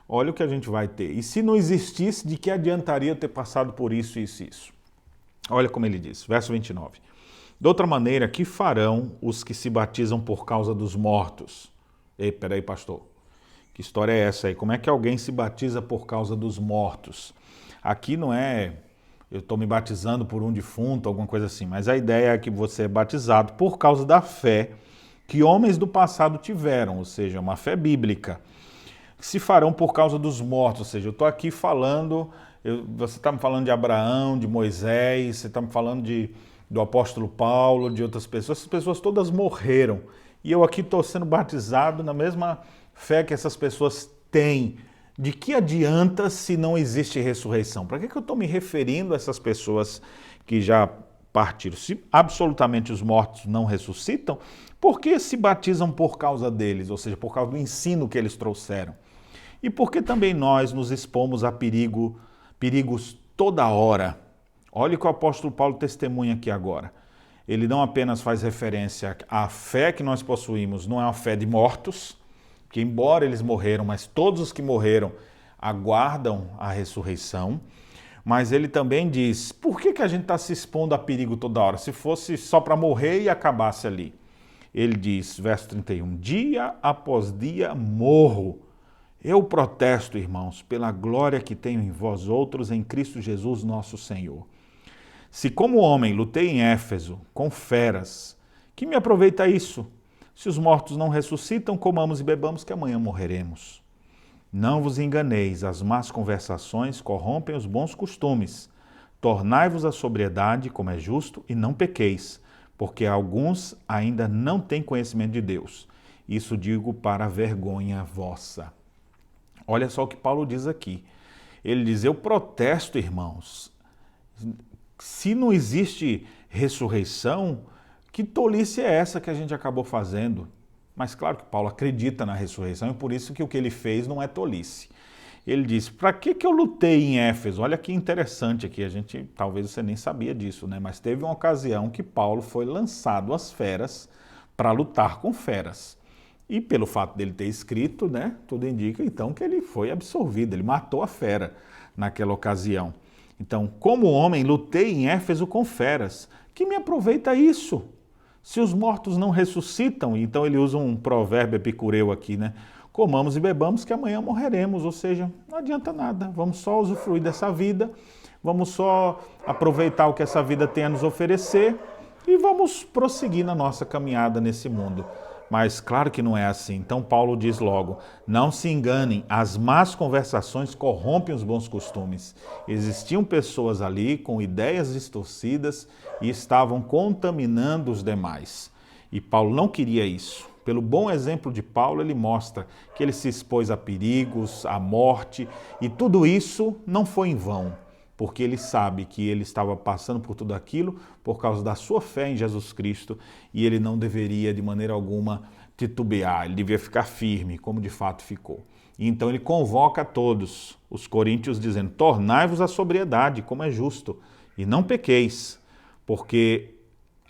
olha o que a gente vai ter. E se não existisse, de que adiantaria ter passado por isso, isso e isso? Olha como ele diz, verso 29. De outra maneira, que farão os que se batizam por causa dos mortos? Ei, peraí, pastor, que história é essa aí? Como é que alguém se batiza por causa dos mortos? Aqui não é, eu estou me batizando por um defunto, alguma coisa assim, mas a ideia é que você é batizado por causa da fé que homens do passado tiveram, ou seja, uma fé bíblica. Se farão por causa dos mortos, ou seja, eu estou aqui falando, você está me falando de Abraão, de Moisés, você está me falando do apóstolo Paulo, de outras pessoas, essas pessoas todas morreram. E eu aqui estou sendo batizado na mesma fé que essas pessoas têm. De que adianta se não existe ressurreição? Para que eu estou me referindo a essas pessoas que já partiram? Se absolutamente os mortos não ressuscitam, por que se batizam por causa deles? Ou seja, por causa do ensino que eles trouxeram. E por que também nós nos expomos a perigos toda hora? Olha o que o apóstolo Paulo testemunha aqui agora. Ele não apenas faz referência à fé que nós possuímos, não é uma fé de mortos, que embora eles morreram, mas todos os que morreram aguardam a ressurreição, mas ele também diz, por que a gente está se expondo a perigo toda hora? Se fosse só para morrer e acabasse ali. Ele diz, verso 31, dia após dia morro. Eu protesto, irmãos, pela glória que tenho em vós outros, em Cristo Jesus nosso Senhor. Se como homem lutei em Éfeso com feras, que me aproveita isso? Se os mortos não ressuscitam, comamos e bebamos, que amanhã morreremos. Não vos enganeis, as más conversações corrompem os bons costumes. Tornai-vos à sobriedade, como é justo, e não pequeis, porque alguns ainda não têm conhecimento de Deus. Isso digo para a vergonha vossa. Olha só o que Paulo diz aqui. Ele diz, eu protesto, irmãos, se não existe ressurreição, que tolice é essa que a gente acabou fazendo? Mas claro que Paulo acredita na ressurreição e por isso que o que ele fez não é tolice. Ele diz, para que eu lutei em Éfeso? Olha que interessante aqui, talvez você nem sabia disso, né? Mas teve uma ocasião que Paulo foi lançado às feras para lutar com feras. E pelo fato dele ter escrito, né, tudo indica então que ele foi absorvido, ele matou a fera naquela ocasião. Então, como homem, lutei em Éfeso com feras. Que me aproveita isso? Se os mortos não ressuscitam, então ele usa um provérbio epicureu aqui, né? Comamos e bebamos que amanhã morreremos, ou seja, não adianta nada, vamos só usufruir dessa vida, vamos só aproveitar o que essa vida tem a nos oferecer e vamos prosseguir na nossa caminhada nesse mundo. Mas claro que não é assim. Então Paulo diz logo, não se enganem, as más conversações corrompem os bons costumes. Existiam pessoas ali com ideias distorcidas e estavam contaminando os demais. E Paulo não queria isso. Pelo bom exemplo de Paulo, ele mostra que ele se expôs a perigos, à morte, e tudo isso não foi em vão, porque ele sabe que ele estava passando por tudo aquilo por causa da sua fé em Jesus Cristo e ele não deveria de maneira alguma titubear, ele devia ficar firme, como de fato ficou. E então ele convoca a todos, os coríntios, dizendo, tornai-vos à sobriedade, como é justo, e não pequeis, porque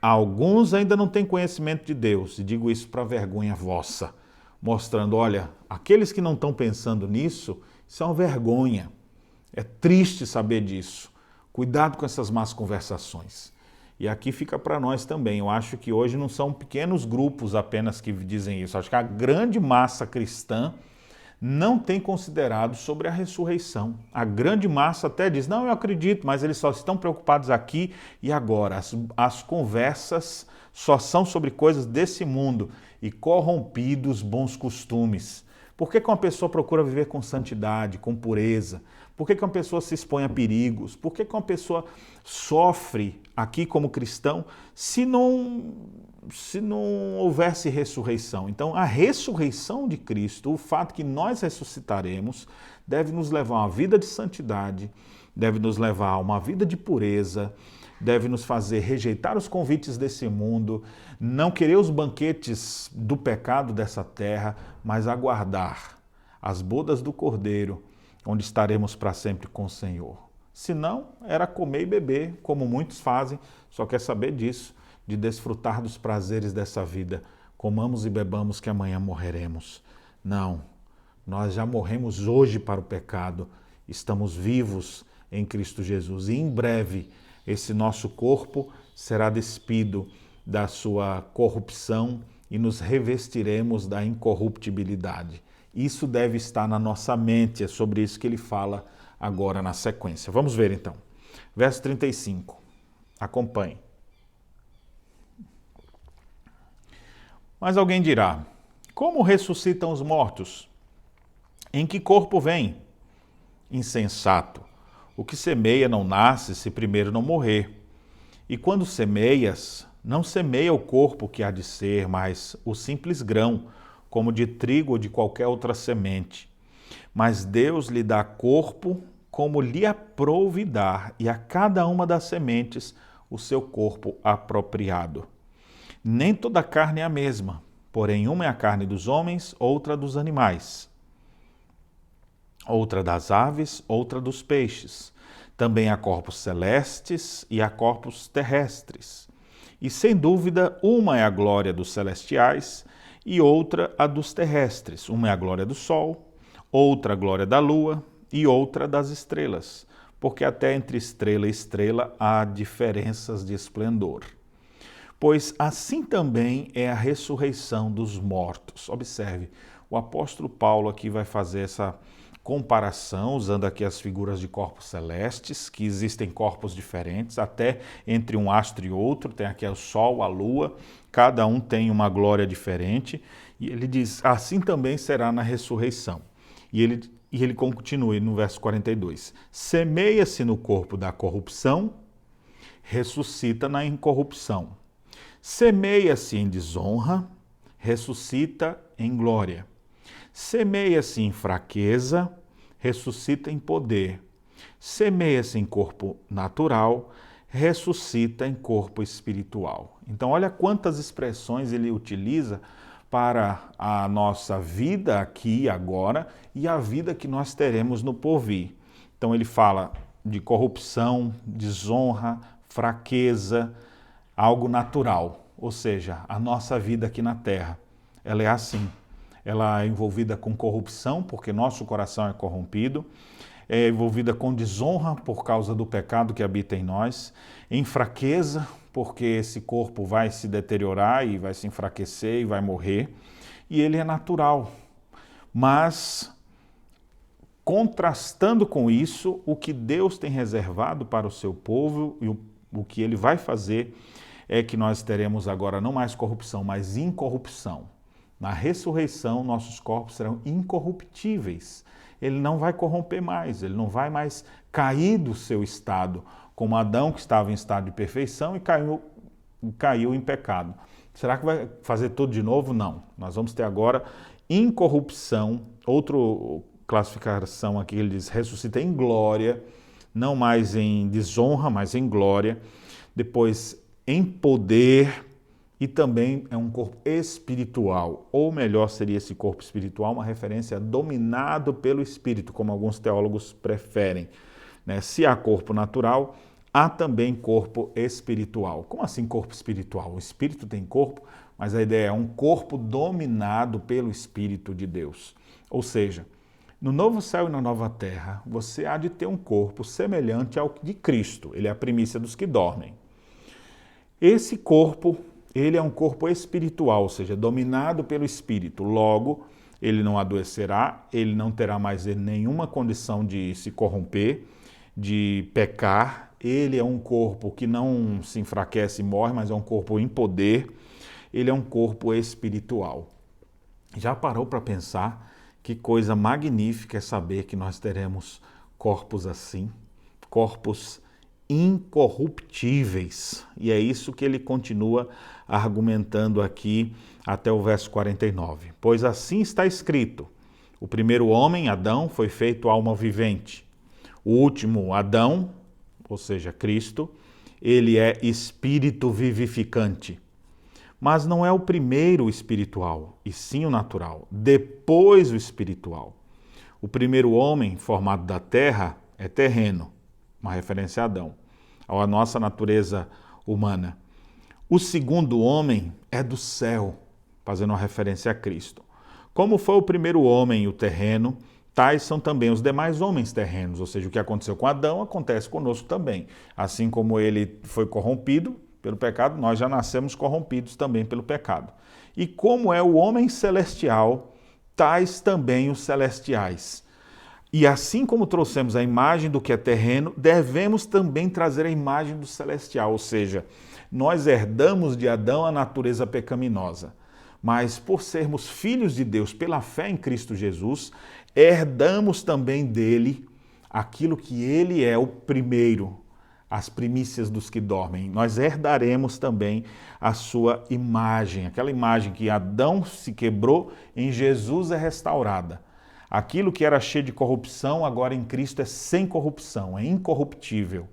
alguns ainda não têm conhecimento de Deus, e digo isso para vergonha vossa, mostrando, olha, aqueles que não estão pensando nisso, isso é uma vergonha. É triste saber disso. Cuidado com essas más conversações. E aqui fica para nós também. Eu acho que hoje não são pequenos grupos apenas que dizem isso. Acho que a grande massa cristã não tem considerado sobre a ressurreição. A grande massa até diz, não, eu acredito, mas eles só estão preocupados aqui e agora. As conversas só são sobre coisas desse mundo e corrompidos bons costumes. Por que uma pessoa procura viver com santidade, com pureza? Por que uma pessoa se expõe a perigos? Por que uma pessoa sofre aqui como cristão se não houvesse ressurreição? Então, a ressurreição de Cristo, o fato que nós ressuscitaremos, deve nos levar a uma vida de santidade, deve nos levar a uma vida de pureza, deve nos fazer rejeitar os convites desse mundo, não querer os banquetes do pecado dessa terra, mas aguardar as bodas do Cordeiro, onde estaremos para sempre com o Senhor. Se não, era comer e beber, como muitos fazem, só quer saber disso, de desfrutar dos prazeres dessa vida. Comamos e bebamos que amanhã morreremos. Não, nós já morremos hoje para o pecado, estamos vivos em Cristo Jesus. E em breve esse nosso corpo será despido da sua corrupção e nos revestiremos da incorruptibilidade. Isso deve estar na nossa mente, é sobre isso que ele fala agora na sequência. Vamos ver então. Verso 35. Acompanhe. Mas alguém dirá: como ressuscitam os mortos? Em que corpo vem? Insensato. O que semeia não nasce se primeiro não morrer. E quando semeias, não semeia o corpo que há de ser, mas o simples grão, como de trigo ou de qualquer outra semente. Mas Deus lhe dá corpo como lhe aprouve dar, e a cada uma das sementes o seu corpo apropriado. Nem toda carne é a mesma, porém uma é a carne dos homens, outra dos animais, outra das aves, outra dos peixes. Também há corpos celestes e há corpos terrestres. E sem dúvida, uma é a glória dos celestiais e outra a dos terrestres. Uma é a glória do sol, outra a glória da lua e outra das estrelas, porque até entre estrela e estrela há diferenças de esplendor. Pois assim também é a ressurreição dos mortos. Observe, o apóstolo Paulo aqui vai fazer essa comparação, usando aqui as figuras de corpos celestes, que existem corpos diferentes, até entre um astro e outro, tem aqui o sol, a lua, cada um tem uma glória diferente, e ele diz, assim também será na ressurreição. E ele continua no verso 42, semeia-se no corpo da corrupção, ressuscita na incorrupção. Semeia-se em desonra, ressuscita em glória. Semeia-se em fraqueza, ressuscita em poder. Semeia-se em corpo natural, ressuscita em corpo espiritual. Então, olha quantas expressões ele utiliza para a nossa vida aqui e agora e a vida que nós teremos no porvir. Então, ele fala de corrupção, desonra, fraqueza, algo natural, ou seja, a nossa vida aqui na Terra, ela é assim. Ela é envolvida com corrupção, porque nosso coração é corrompido, é envolvida com desonra por causa do pecado que habita em nós, em fraqueza, porque esse corpo vai se deteriorar e vai se enfraquecer e vai morrer, e ele é natural. Mas, contrastando com isso, o que Deus tem reservado para o seu povo e o que ele vai fazer é que nós teremos agora não mais corrupção, mas incorrupção. Na ressurreição, nossos corpos serão incorruptíveis. Ele não vai corromper mais, ele não vai mais cair do seu estado, como Adão, que estava em estado de perfeição e caiu em pecado. Será que vai fazer tudo de novo? Não. Nós vamos ter agora incorrupção. Outra classificação aqui, ele diz, ressuscita em glória, não mais em desonra, mas em glória. Depois, em poder. E também é um corpo espiritual, ou melhor seria esse corpo espiritual, uma referência dominado pelo Espírito, como alguns teólogos preferem. Se há corpo natural, há também corpo espiritual. Como assim corpo espiritual? O Espírito tem corpo, mas a ideia é um corpo dominado pelo Espírito de Deus. Ou seja, no novo céu e na nova terra, você há de ter um corpo semelhante ao de Cristo. Ele é a primícia dos que dormem. Esse corpo, ele é um corpo espiritual, ou seja, dominado pelo Espírito. Logo, ele não adoecerá, ele não terá mais nenhuma condição de se corromper, de pecar. Ele é um corpo que não se enfraquece e morre, mas é um corpo em poder. Ele é um corpo espiritual. Já parou para pensar que coisa magnífica é saber que nós teremos corpos assim, corpos incorruptíveis. E é isso que ele continua argumentando aqui até o verso 49. Pois assim está escrito, o primeiro homem, Adão, foi feito alma vivente. O último, Adão, ou seja, Cristo, ele é espírito vivificante. Mas não é o primeiro espiritual, e sim o natural, depois o espiritual. O primeiro homem, formado da terra, é terreno, uma referência a Adão, à nossa natureza humana. O segundo homem é do céu, fazendo uma referência a Cristo. Como foi o primeiro homem, o terreno, tais são também os demais homens terrenos, ou seja, o que aconteceu com Adão acontece conosco também. Assim como ele foi corrompido pelo pecado, nós já nascemos corrompidos também pelo pecado. E como é o homem celestial, tais também os celestiais. E assim como trouxemos a imagem do que é terreno, devemos também trazer a imagem do celestial, ou seja, nós herdamos de Adão a natureza pecaminosa, mas por sermos filhos de Deus pela fé em Cristo Jesus, herdamos também dele aquilo que ele é o primeiro, as primícias dos que dormem. Nós herdaremos também a sua imagem, aquela imagem que Adão se quebrou, em Jesus é restaurada. Aquilo que era cheio de corrupção, agora em Cristo é sem corrupção, é incorruptível.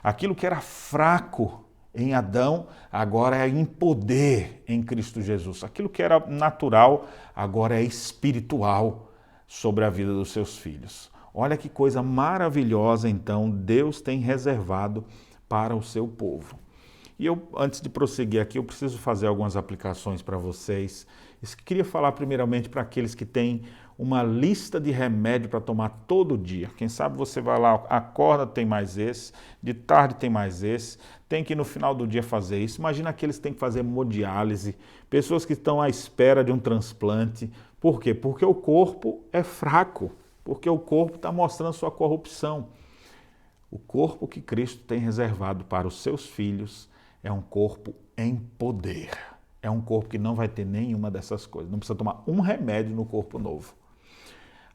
Aquilo que era fraco em Adão, agora é em poder em Cristo Jesus. Aquilo que era natural, agora é espiritual sobre a vida dos seus filhos. Olha que coisa maravilhosa, então, Deus tem reservado para o seu povo. E eu, antes de prosseguir aqui, eu preciso fazer algumas aplicações para vocês. Eu queria falar primeiramente para aqueles que têm uma lista de remédio para tomar todo dia. Quem sabe você vai lá, acorda, tem mais esse, de tarde tem mais esse, tem que no final do dia fazer isso. Imagina aqueles que têm que fazer hemodiálise, pessoas que estão à espera de um transplante. Por quê? Porque o corpo é fraco, porque o corpo está mostrando sua corrupção. O corpo que Cristo tem reservado para os seus filhos é um corpo em poder. É um corpo que não vai ter nenhuma dessas coisas. Não precisa tomar um remédio no corpo novo.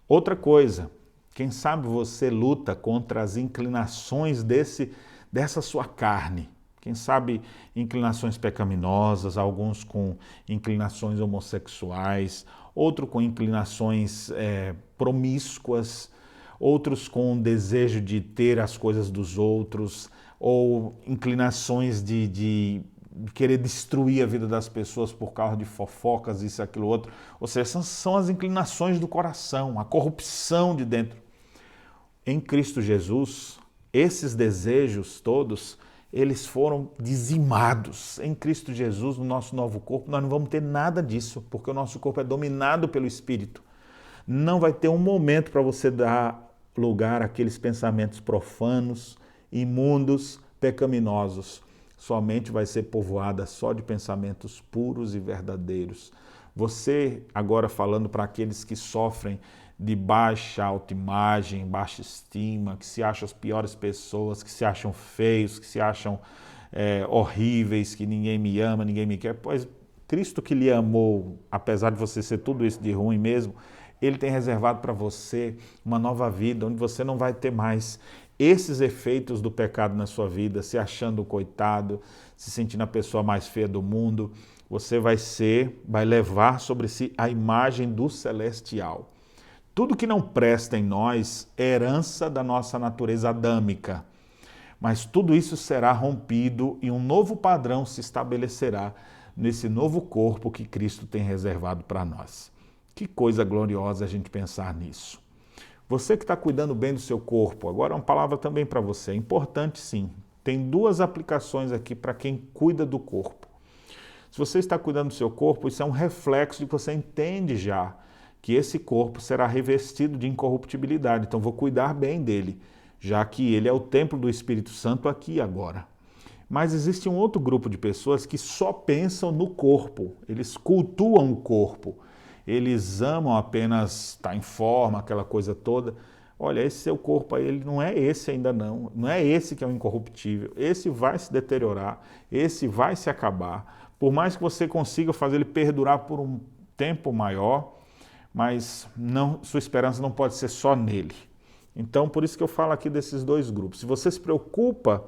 Outra coisa, quem sabe você luta contra as inclinações dessa sua carne. Quem sabe inclinações pecaminosas, alguns com inclinações homossexuais, outros com inclinações promíscuas, outros com desejo de ter as coisas dos outros, ou inclinações de querer destruir a vida das pessoas por causa de fofocas, isso, aquilo, outro. Ou seja, são as inclinações do coração, a corrupção de dentro. Em Cristo Jesus, esses desejos todos, eles foram dizimados. Em Cristo Jesus, no nosso novo corpo, nós não vamos ter nada disso, porque o nosso corpo é dominado pelo Espírito. Não vai ter um momento para você dar lugar àqueles pensamentos profanos, imundos, pecaminosos. Somente vai ser povoada só de pensamentos puros e verdadeiros. Você, agora falando para aqueles que sofrem de baixa autoimagem, baixa estima, que se acham as piores pessoas, que se acham feios, que se acham horríveis, que ninguém me ama, ninguém me quer, pois Cristo que lhe amou, apesar de você ser tudo isso de ruim mesmo, Ele tem reservado para você uma nova vida, onde você não vai ter mais esses efeitos do pecado na sua vida, se achando coitado, se sentindo a pessoa mais feia do mundo. Você vai levar sobre si a imagem do celestial. Tudo que não presta em nós é herança da nossa natureza adâmica. Mas tudo isso será rompido e um novo padrão se estabelecerá nesse novo corpo que Cristo tem reservado para nós. Que coisa gloriosa a gente pensar nisso. Você que está cuidando bem do seu corpo, agora uma palavra também para você, é importante sim. Tem duas aplicações aqui para quem cuida do corpo. Se você está cuidando do seu corpo, isso é um reflexo de que você entende já que esse corpo será revestido de incorruptibilidade. Então vou cuidar bem dele, já que ele é o templo do Espírito Santo aqui e agora. Mas existe um outro grupo de pessoas que só pensam no corpo, eles cultuam o corpo. Eles amam apenas estar em forma, aquela coisa toda. Olha, esse seu corpo aí, ele não é esse ainda não. Não é esse que é o incorruptível. Esse vai se deteriorar, esse vai se acabar. Por mais que você consiga fazer ele perdurar por um tempo maior, mas sua esperança não pode ser só nele. Então, por isso que eu falo aqui desses dois grupos. Se você se preocupa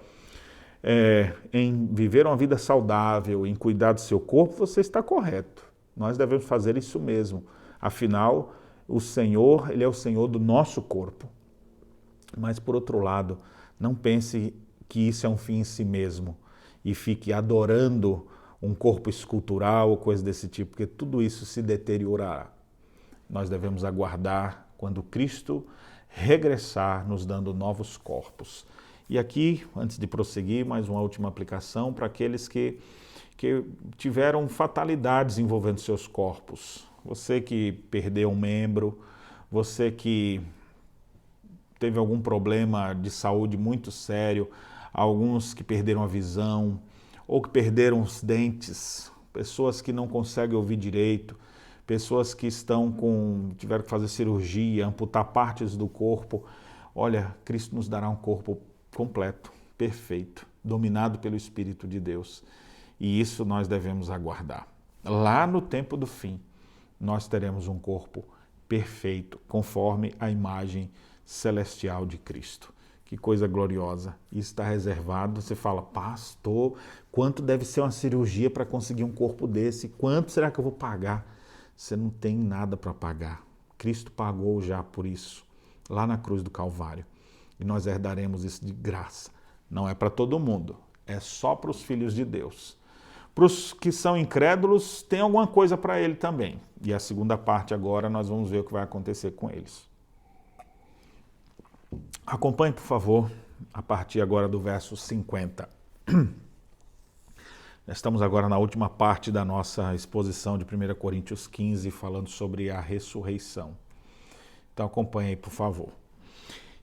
em viver uma vida saudável, em cuidar do seu corpo, você está correto. Nós devemos fazer isso mesmo. Afinal, o Senhor, Ele é o Senhor do nosso corpo. Mas, por outro lado, não pense que isso é um fim em si mesmo e fique adorando um corpo escultural ou coisa desse tipo, porque tudo isso se deteriorará. Nós devemos aguardar quando Cristo regressar, nos dando novos corpos. E aqui, antes de prosseguir, mais uma última aplicação para aqueles que tiveram fatalidades envolvendo seus corpos. Você que perdeu um membro, você que teve algum problema de saúde muito sério, alguns que perderam a visão ou que perderam os dentes, pessoas que não conseguem ouvir direito, pessoas que tiveram que fazer cirurgia, amputar partes do corpo. Olha, Cristo nos dará um corpo completo, perfeito, dominado pelo Espírito de Deus. E isso nós devemos aguardar. Lá no tempo do fim, nós teremos um corpo perfeito, conforme a imagem celestial de Cristo. Que coisa gloriosa. Isso está reservado. Você fala, pastor, quanto deve ser uma cirurgia para conseguir um corpo desse? Quanto será que eu vou pagar? Você não tem nada para pagar. Cristo pagou já por isso, lá na cruz do Calvário. E nós herdaremos isso de graça. Não é para todo mundo, é só para os filhos de Deus. Para os que são incrédulos, tem alguma coisa para ele também. E a segunda parte agora nós vamos ver o que vai acontecer com eles. Acompanhe, por favor, a partir agora do verso 50. Estamos agora na última parte da nossa exposição de 1 Coríntios 15, falando sobre a ressurreição. Então acompanhe aí, por favor.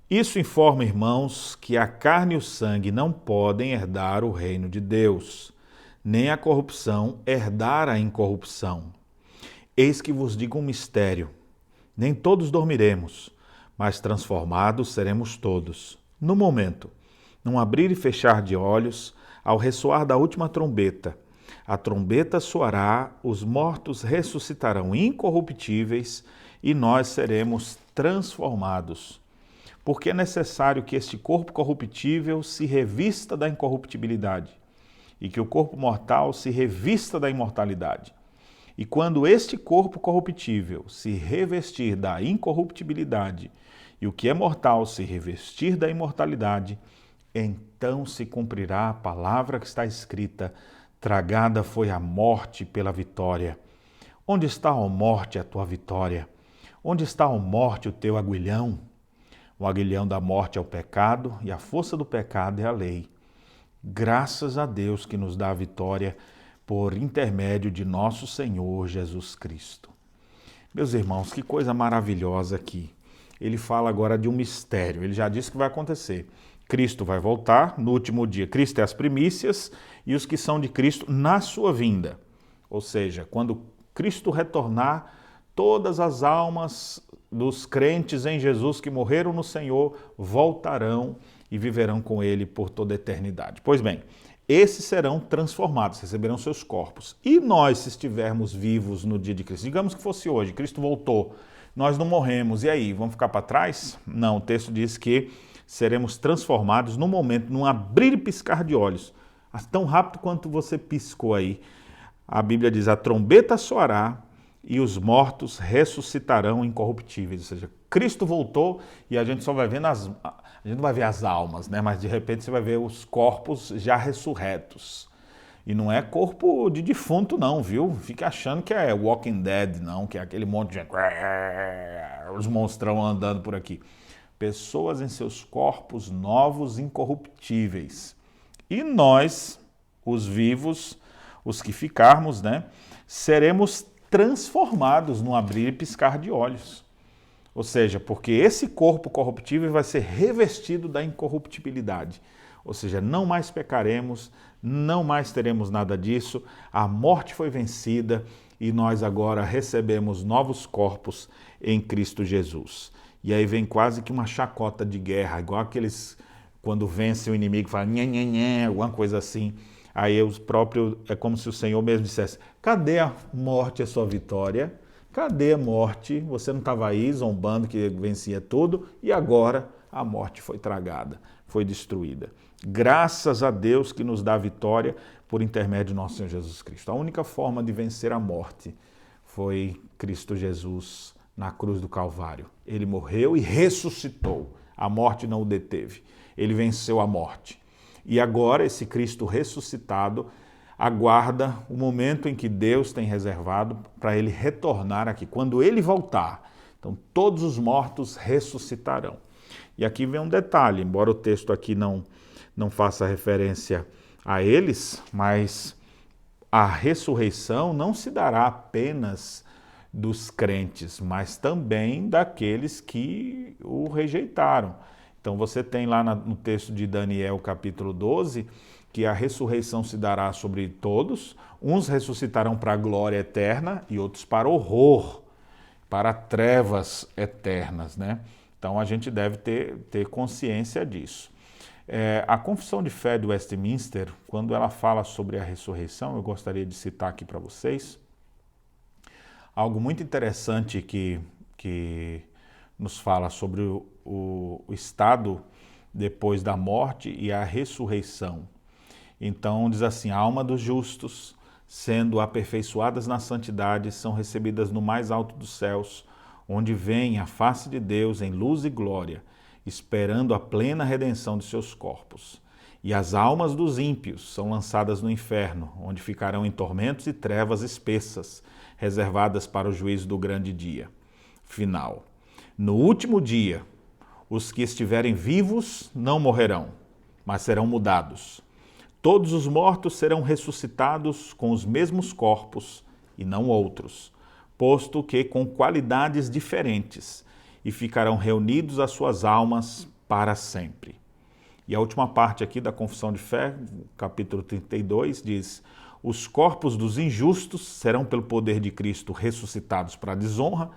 Isso informa, irmãos, que a carne e o sangue não podem herdar o reino de Deus, nem a corrupção herdar a incorrupção. Eis que vos digo um mistério: nem todos dormiremos, mas transformados seremos todos. No momento, num abrir e fechar de olhos, ao ressoar da última trombeta. A trombeta soará, os mortos ressuscitarão incorruptíveis e nós seremos transformados. Porque é necessário que este corpo corruptível se revista da incorruptibilidade e que o corpo mortal se revista da imortalidade. E quando este corpo corruptível se revestir da incorruptibilidade e o que é mortal se revestir da imortalidade, então se cumprirá a palavra que está escrita: tragada foi a morte pela vitória. Onde está, ó morte, a tua vitória? Onde está, ó morte, o teu aguilhão? O aguilhão da morte é o pecado e a força do pecado é a lei. Graças a Deus que nos dá a vitória por intermédio de nosso Senhor Jesus Cristo. Meus irmãos, que coisa maravilhosa aqui. Ele fala agora de um mistério. Ele já disse que vai acontecer. Cristo vai voltar no último dia. Cristo é as primícias e os que são de Cristo na sua vinda. Ou seja, quando Cristo retornar, todas as almas dos crentes em Jesus que morreram no Senhor voltarão e viverão com Ele por toda a eternidade. Pois bem, esses serão transformados, receberão seus corpos. E nós, se estivermos vivos no dia de Cristo, digamos que fosse hoje, Cristo voltou, nós não morremos, e aí, vamos ficar para trás? Não, o texto diz que seremos transformados no momento, num abrir e piscar de olhos, tão rápido quanto você piscou aí. A Bíblia diz, a trombeta soará e os mortos ressuscitarão incorruptíveis. Ou seja, Cristo voltou e a gente só vai ver a gente não vai ver as almas, né? Mas de repente você vai ver os corpos já ressurretos. E não é corpo de defunto não, viu? Fica achando que é Walking Dead, não, que é aquele monte de gente, os monstrão andando por aqui. Pessoas em seus corpos novos, incorruptíveis. E nós, os vivos, os que ficarmos, né, seremos transformados no abrir e piscar de olhos. Ou seja, porque esse corpo corruptível vai ser revestido da incorruptibilidade. Ou seja, não mais pecaremos, não mais teremos nada disso, a morte foi vencida e nós agora recebemos novos corpos em Cristo Jesus. E aí vem quase que uma chacota de guerra, igual aqueles, quando vence o inimigo, fala nhê, nhê, nhê, alguma coisa assim. Aí os próprios, é como se o Senhor mesmo dissesse, cadê a morte, a sua vitória? Cadê a morte? Você não estava aí zombando que vencia tudo e agora a morte foi tragada, foi destruída. Graças a Deus que nos dá a vitória por intermédio de nosso Senhor Jesus Cristo. A única forma de vencer a morte foi Cristo Jesus na cruz do Calvário. Ele morreu e ressuscitou. A morte não o deteve. Ele venceu a morte. E agora esse Cristo ressuscitado aguarda o momento em que Deus tem reservado para ele retornar aqui. Quando ele voltar, então todos os mortos ressuscitarão. E aqui vem um detalhe, embora o texto aqui não não faça referência a eles, mas a ressurreição não se dará apenas dos crentes, mas também daqueles que o rejeitaram. Então você tem lá no texto de Daniel, capítulo 12, que a ressurreição se dará sobre todos, uns ressuscitarão para a glória eterna e outros para horror, para trevas eternas, né? Então a gente deve ter consciência disso. A Confissão de Fé de Westminster, quando ela fala sobre a ressurreição, eu gostaria de citar aqui para vocês algo muito interessante que nos fala sobre o estado depois da morte e a ressurreição. Então diz assim: a alma dos justos, sendo aperfeiçoadas na santidade, são recebidas no mais alto dos céus, onde vem a face de Deus em luz e glória, esperando a plena redenção de seus corpos. E as almas dos ímpios são lançadas no inferno, onde ficarão em tormentos e trevas espessas, reservadas para o juízo do grande dia final. No último dia, os que estiverem vivos não morrerão, mas serão mudados. Todos os mortos serão ressuscitados com os mesmos corpos e não outros, posto que com qualidades diferentes, e ficarão reunidos as suas almas para sempre. E a última parte aqui da Confissão de Fé, capítulo 32, diz: os corpos dos injustos serão pelo poder de Cristo ressuscitados para a desonra,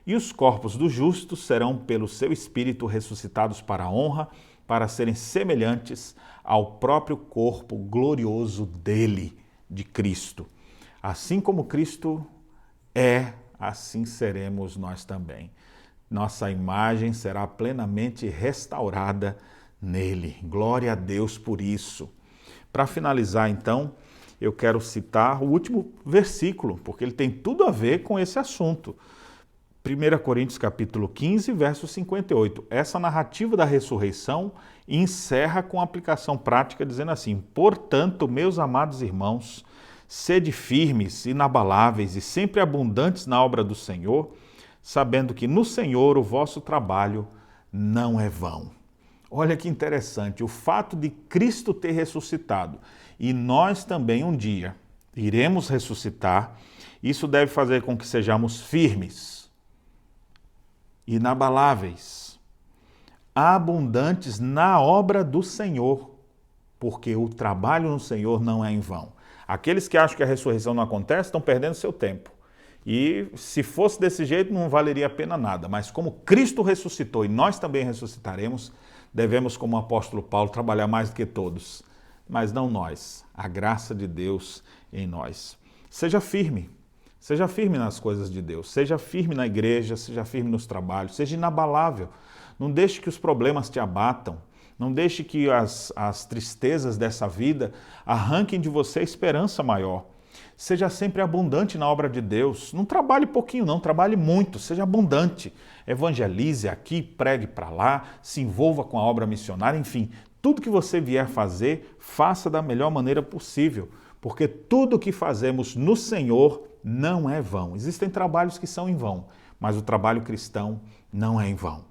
e os corpos dos justos serão pelo seu Espírito ressuscitados para a honra, para serem semelhantes ao próprio corpo glorioso dele, de Cristo. Assim como Cristo é, assim seremos nós também. Nossa imagem será plenamente restaurada nele. Glória a Deus por isso. Para finalizar, então, eu quero citar o último versículo, porque ele tem tudo a ver com esse assunto. 1 Coríntios capítulo 15, verso 58. Essa narrativa da ressurreição encerra com a aplicação prática, dizendo assim: portanto, meus amados irmãos, sede firmes, inabaláveis e sempre abundantes na obra do Senhor, sabendo que no Senhor o vosso trabalho não é vão. Olha que interessante, o fato de Cristo ter ressuscitado e nós também um dia iremos ressuscitar, isso deve fazer com que sejamos firmes, inabaláveis, abundantes na obra do Senhor, porque o trabalho no Senhor não é em vão. Aqueles que acham que a ressurreição não acontece estão perdendo seu tempo. E se fosse desse jeito não valeria a pena nada, mas como Cristo ressuscitou e nós também ressuscitaremos, devemos, como o apóstolo Paulo, trabalhar mais do que todos, mas não nós, a graça de Deus em nós. Seja firme nas coisas de Deus, seja firme na igreja, seja firme nos trabalhos, seja inabalável, não deixe que os problemas te abatam, não deixe que as tristezas dessa vida arranquem de você a esperança maior. Seja sempre abundante na obra de Deus. Não trabalhe pouquinho, não, trabalhe muito, seja abundante. Evangelize aqui, pregue para lá, se envolva com a obra missionária, enfim, tudo que você vier fazer, faça da melhor maneira possível, porque tudo que fazemos no Senhor não é vão. Existem trabalhos que são em vão, mas o trabalho cristão não é em vão.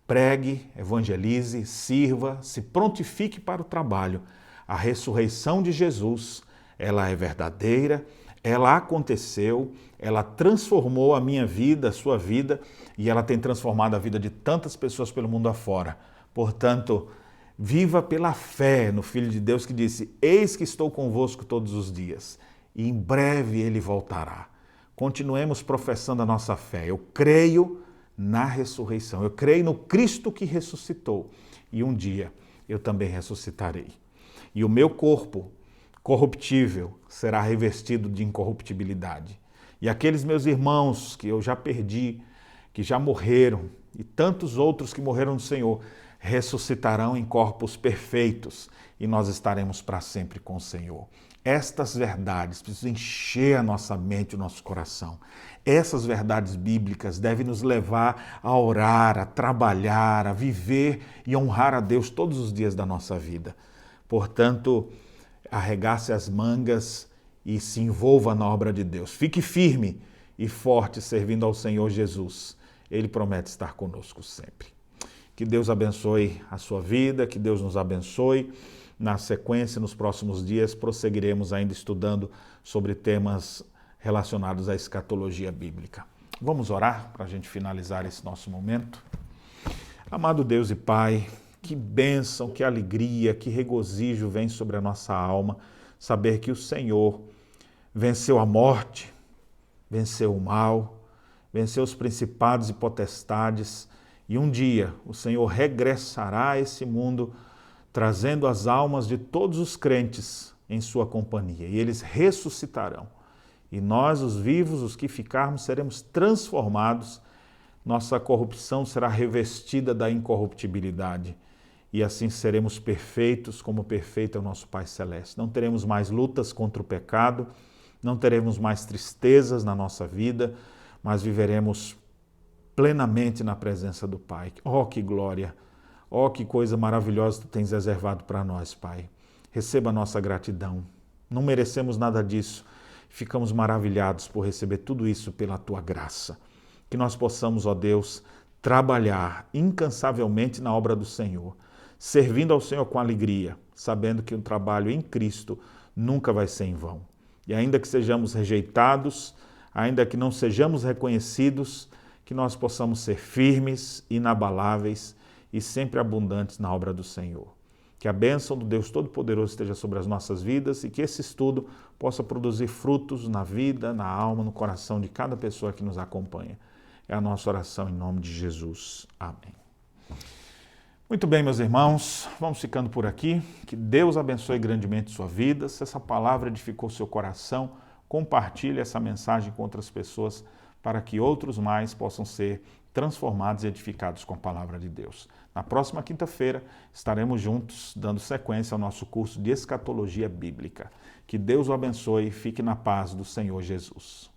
Pregue, evangelize, sirva, se prontifique para o trabalho. A ressurreição de Jesus, ela é verdadeira, ela aconteceu, ela transformou a minha vida, a sua vida, e ela tem transformado a vida de tantas pessoas pelo mundo afora. Portanto, viva pela fé no Filho de Deus que disse: eis que estou convosco todos os dias, e em breve ele voltará. Continuemos professando a nossa fé. Eu creio na ressurreição, eu creio no Cristo que ressuscitou, e um dia eu também ressuscitarei. E o meu corpo corruptível será revestido de incorruptibilidade. E aqueles meus irmãos que eu já perdi, que já morreram, e tantos outros que morreram no Senhor, ressuscitarão em corpos perfeitos e nós estaremos para sempre com o Senhor. Estas verdades precisam encher a nossa mente e o nosso coração. Essas verdades bíblicas devem nos levar a orar, a trabalhar, a viver e honrar a Deus todos os dias da nossa vida. Portanto, arregace as mangas e se envolva na obra de Deus. Fique firme e forte servindo ao Senhor Jesus. Ele promete estar conosco sempre. Que Deus abençoe a sua vida, que Deus nos abençoe Na sequência, nos próximos dias, prosseguiremos ainda estudando sobre temas relacionados à escatologia bíblica. Vamos orar para a gente finalizar esse nosso momento? Amado Deus e Pai, que bênção, que alegria, que regozijo vem sobre a nossa alma saber que o Senhor venceu a morte, venceu o mal, venceu os principados e potestades, e um dia o Senhor regressará a esse mundo trazendo as almas de todos os crentes em sua companhia, e eles ressuscitarão. E nós, os vivos, os que ficarmos, seremos transformados, nossa corrupção será revestida da incorruptibilidade, e assim seremos perfeitos, como perfeito é o nosso Pai Celeste. Não teremos mais lutas contra o pecado, não teremos mais tristezas na nossa vida, mas viveremos plenamente na presença do Pai. Oh, que glória! Oh, que coisa maravilhosa Tu tens reservado para nós, Pai. Receba a nossa gratidão. Não merecemos nada disso. Ficamos maravilhados por receber tudo isso pela Tua graça. Que nós possamos, ó Deus, trabalhar incansavelmente na obra do Senhor, servindo ao Senhor com alegria, sabendo que o trabalho em Cristo nunca vai ser em vão. E ainda que sejamos rejeitados, ainda que não sejamos reconhecidos, que nós possamos ser firmes, inabaláveis e sempre abundantes na obra do Senhor. Que a bênção do Deus Todo-Poderoso esteja sobre as nossas vidas e que esse estudo possa produzir frutos na vida, na alma, no coração de cada pessoa que nos acompanha. É a nossa oração em nome de Jesus. Amém. Muito bem, meus irmãos, vamos ficando por aqui. Que Deus abençoe grandemente sua vida. Se essa palavra edificou seu coração, compartilhe essa mensagem com outras pessoas para que outros mais possam ser transformados e edificados com a palavra de Deus. Na próxima quinta-feira estaremos juntos dando sequência ao nosso curso de escatologia bíblica. Que Deus o abençoe e fique na paz do Senhor Jesus.